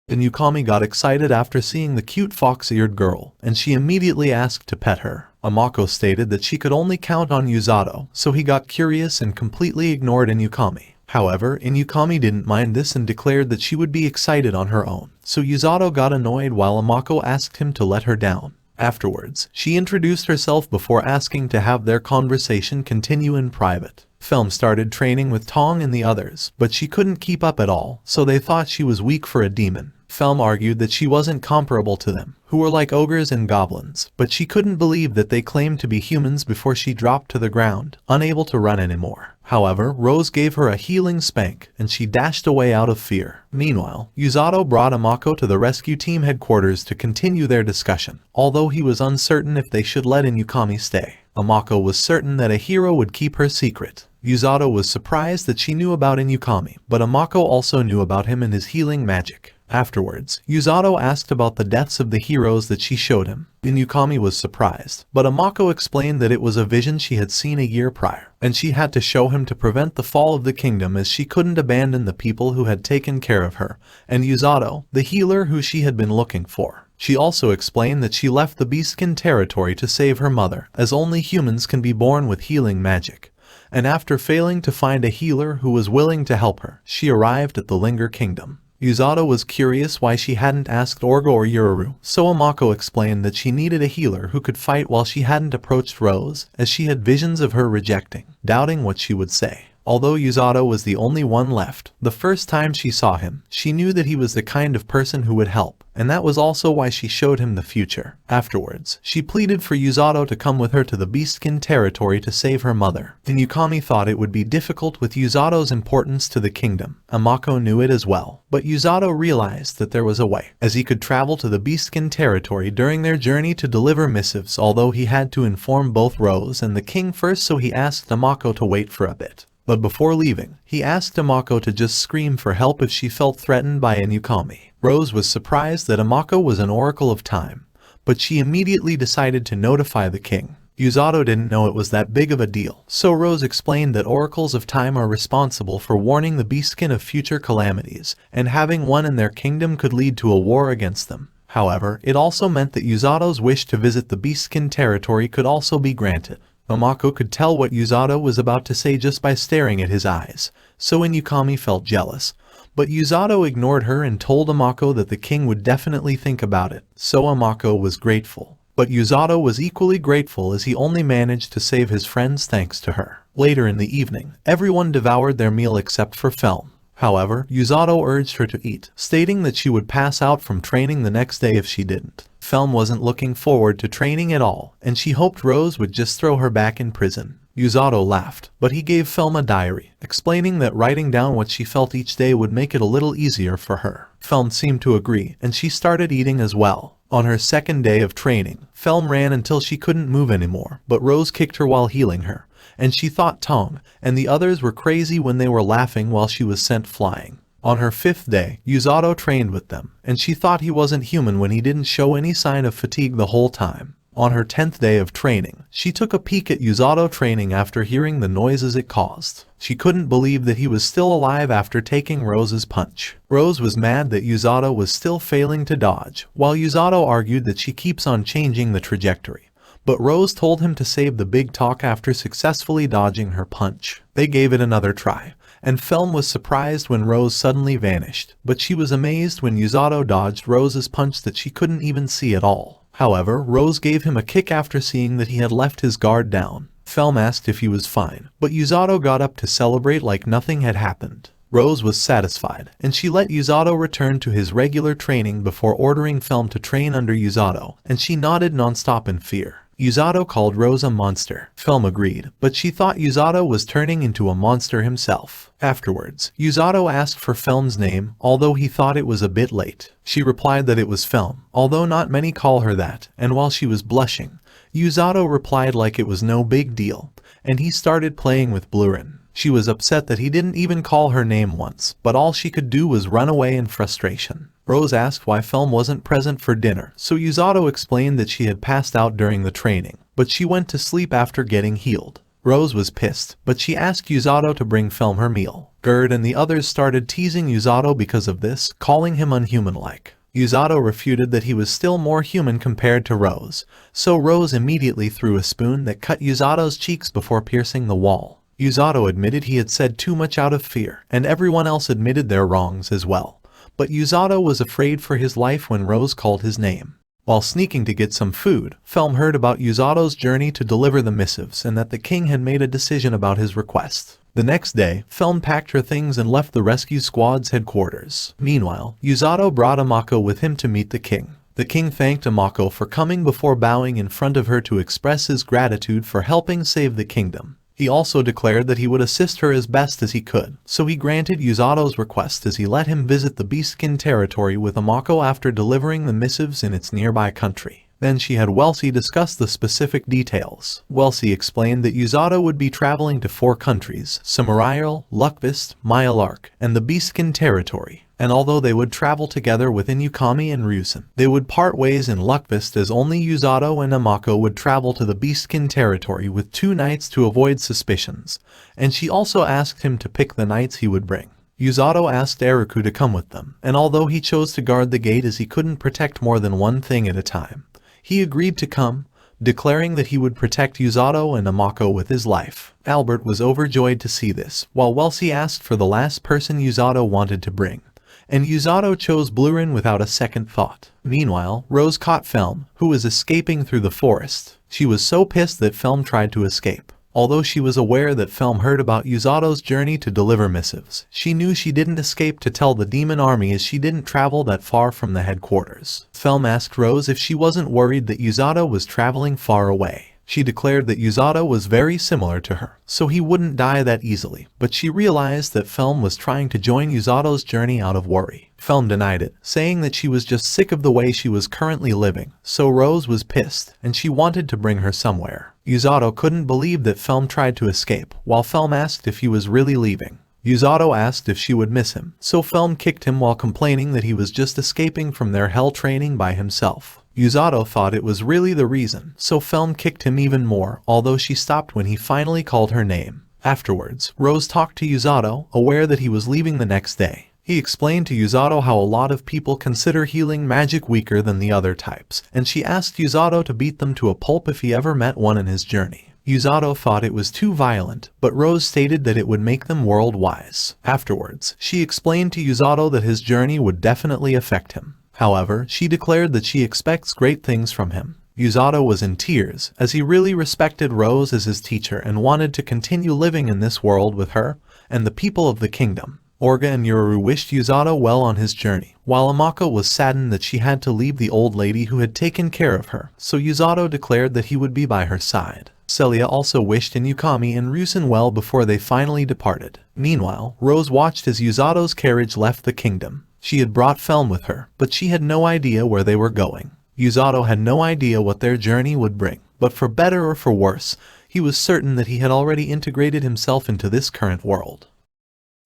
The newcomer got excited after seeing the cute fox-eared girl, and she immediately asked to pet her. Amako stated that she could only count on Usato, so he got curious and completely ignored Inukami. However, Inukami didn't mind this and declared that she would be excited on her own, so Usato got annoyed while Amako asked him to let her down. Afterwards, she introduced herself before asking to have their conversation continue in private. Film started training with Tong and the others, but she couldn't keep up at all, so they thought she was weak for a demon. Film argued that she wasn't comparable to them, who were like ogres and goblins, but she couldn't believe that they claimed to be humans before she dropped to the ground, unable to run anymore. However, Rose gave her a healing spank, and she dashed away out of fear. Meanwhile, Usato brought Amako to the rescue team headquarters to continue their discussion, although he was uncertain if they should let Inukami stay. Amako was certain that a hero would keep her secret. Usato was surprised that she knew about Inukami, but Amako also knew about him and his healing magic. Afterwards, Usato asked about the deaths of the heroes that she showed him. Inukami was surprised, but Amako explained that it was a vision she had seen a year prior, and she had to show him to prevent the fall of the kingdom as she couldn't abandon the people who had taken care of her, and Usato, the healer who she had been looking for. She also explained that she left the Beastkin territory to save her mother, as only humans can be born with healing magic. And after failing to find a healer who was willing to help her, she arrived at the Linger Kingdom. Usato was curious why she hadn't asked Orgo or Yururu, so Amako explained that she needed a healer who could fight while she hadn't approached Rose, as she had visions of her rejecting, doubting what she would say. Although Usato was the only one left, the first time she saw him, she knew that he was the kind of person who would help, and that was also why she showed him the future. Afterwards, she pleaded for Usato to come with her to the Beastkin territory to save her mother. Inukami thought it would be difficult with Usato's importance to the kingdom. Amako knew it as well, but Usato realized that there was a way, as he could travel to the Beastkin territory during their journey to deliver missives, although he had to inform both Rose and the king first, so he asked Amako to wait for a bit. But before leaving, he asked Amako to just scream for help if she felt threatened by Inukami. Rose was surprised that Amako was an oracle of time, but she immediately decided to notify the king. Usato didn't know it was that big of a deal, so Rose explained that oracles of time are responsible for warning the Beastkin of future calamities, and having one in their kingdom could lead to a war against them. However, it also meant that Usato's wish to visit the Beastkin territory could also be granted. Amako could tell what Usato was about to say just by staring at his eyes, so Inukami felt jealous. But Usato ignored her and told Amako that the king would definitely think about it, so Amako was grateful. But Usato was equally grateful as he only managed to save his friends thanks to her. Later in the evening, everyone devoured their meal except for Felm. However, Usato urged her to eat, stating that she would pass out from training the next day if she didn't. Felm wasn't looking forward to training at all, and she hoped Rose would just throw her back in prison. Usato laughed, but he gave Felm a diary, explaining that writing down what she felt each day would make it a little easier for her. Felm seemed to agree, and she started eating as well. On her second day of training, Felm ran until she couldn't move anymore, but Rose kicked her while healing her, and she thought Tong and the others were crazy when they were laughing while she was sent flying. On her 5th day, Usato trained with them, and she thought he wasn't human when he didn't show any sign of fatigue the whole time. On her 10th day of training, she took a peek at Usato training after hearing the noises it caused. She couldn't believe that he was still alive after taking Rose's punch. Rose was mad that Usato was still failing to dodge, while Usato argued that she keeps on changing the trajectory. But Rose told him to save the big talk after successfully dodging her punch. They gave it another try, and Felm was surprised when Rose suddenly vanished, but she was amazed when Usato dodged Rose's punch that she couldn't even see at all. However, Rose gave him a kick after seeing that he had left his guard down. Felm asked if he was fine, but Usato got up to celebrate like nothing had happened. Rose was satisfied, and she let Usato return to his regular training before ordering Felm to train under Usato, and she nodded non-stop in fear. Usato called Rose a monster. Felm agreed, but she thought Usato was turning into a monster himself. Afterwards, Usato asked for Felm's name, although he thought it was a bit late. She replied that it was Felm, although not many call her that, and while she was blushing, Usato replied like it was no big deal, and he started playing with Blurin. She was upset that he didn't even call her name once, but all she could do was run away in frustration. Rose asked why Felm wasn't present for dinner, so Usato explained that she had passed out during the training, but she went to sleep after getting healed. Rose was pissed, but she asked Usato to bring Felm her meal. Gerd and the others started teasing Usato because of this, calling him unhuman-like. Usato refuted that he was still more human compared to Rose, so Rose immediately threw a spoon that cut Usato's cheeks before piercing the wall. Usato admitted he had said too much out of fear, and everyone else admitted their wrongs as well. But Usato was afraid for his life when Rose called his name. While sneaking to get some food, Felm heard about Usato's journey to deliver the missives and that the king had made a decision about his request. The next day, Felm packed her things and left the rescue squad's headquarters. Meanwhile, Usato brought Amako with him to meet the king. The king thanked Amako for coming before bowing in front of her to express his gratitude for helping save the kingdom. He also declared that he would assist her as best as he could, so he granted Usato's request as he let him visit the Beastkin territory with Amako after delivering the missives in its nearby country. Then she had Welsi discuss the specific details. Welsi explained that Usato would be traveling to 4 countries, Samarial, Luckvist, Myalark, and the Beastkin territory, and although they would travel together within Ukami and Ryusen, they would part ways in Luckvist as only Usato and Amako would travel to the Beastkin territory with 2 knights to avoid suspicions, and she also asked him to pick the knights he would bring. Usato asked Eriku to come with them, and although he chose to guard the gate as he couldn't protect more than one thing at a time, he agreed to come, declaring that he would protect Usato and Amako with his life. Albert was overjoyed to see this, while Welsi asked for the last person Usato wanted to bring, and Usato chose Blurin without a second thought. Meanwhile, Rose caught Felm, who was escaping through the forest. She was so pissed that Felm tried to escape. Although she was aware that Felm heard about Usato's journey to deliver missives, she knew she didn't escape to tell the demon army as she didn't travel that far from the headquarters. Felm asked Rose if she wasn't worried that Usato was traveling far away. She declared that Usato was very similar to her, so he wouldn't die that easily, but she realized that Felm was trying to join Usato's journey out of worry. Felm denied it, saying that she was just sick of the way she was currently living, so Rose was pissed, and she wanted to bring her somewhere. Usato couldn't believe that Felm tried to escape, while Felm asked if he was really leaving. Usato asked if she would miss him, so Felm kicked him while complaining that he was just escaping from their hell training by himself. Usato thought it was really the reason, so Felm kicked him even more, although she stopped when he finally called her name. Afterwards, Rose talked to Usato, aware that he was leaving the next day. He explained to Usato how a lot of people consider healing magic weaker than the other types, and she asked Usato to beat them to a pulp if he ever met one in his journey. Usato thought it was too violent, but Rose stated that it would make them world-wise. Afterwards, she explained to Usato that his journey would definitely affect him. However, she declared that she expects great things from him. Usato was in tears, as he really respected Rose as his teacher and wanted to continue living in this world with her and the people of the kingdom. Orga and Yoru wished Usato well on his journey, while Amako was saddened that she had to leave the old lady who had taken care of her, so Usato declared that he would be by her side. Celia also wished Inukami and Ryusen well before they finally departed. Meanwhile, Rose watched as Usato's carriage left the kingdom. She had brought Felm with her, but she had no idea where they were going. Usato had no idea what their journey would bring, but for better or for worse, he was certain that he had already integrated himself into this current world.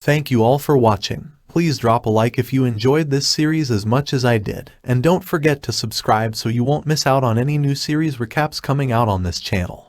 Thank you all for watching. Please drop a like if you enjoyed this series as much as I did, and don't forget to subscribe so you won't miss out on any new series recaps coming out on this channel.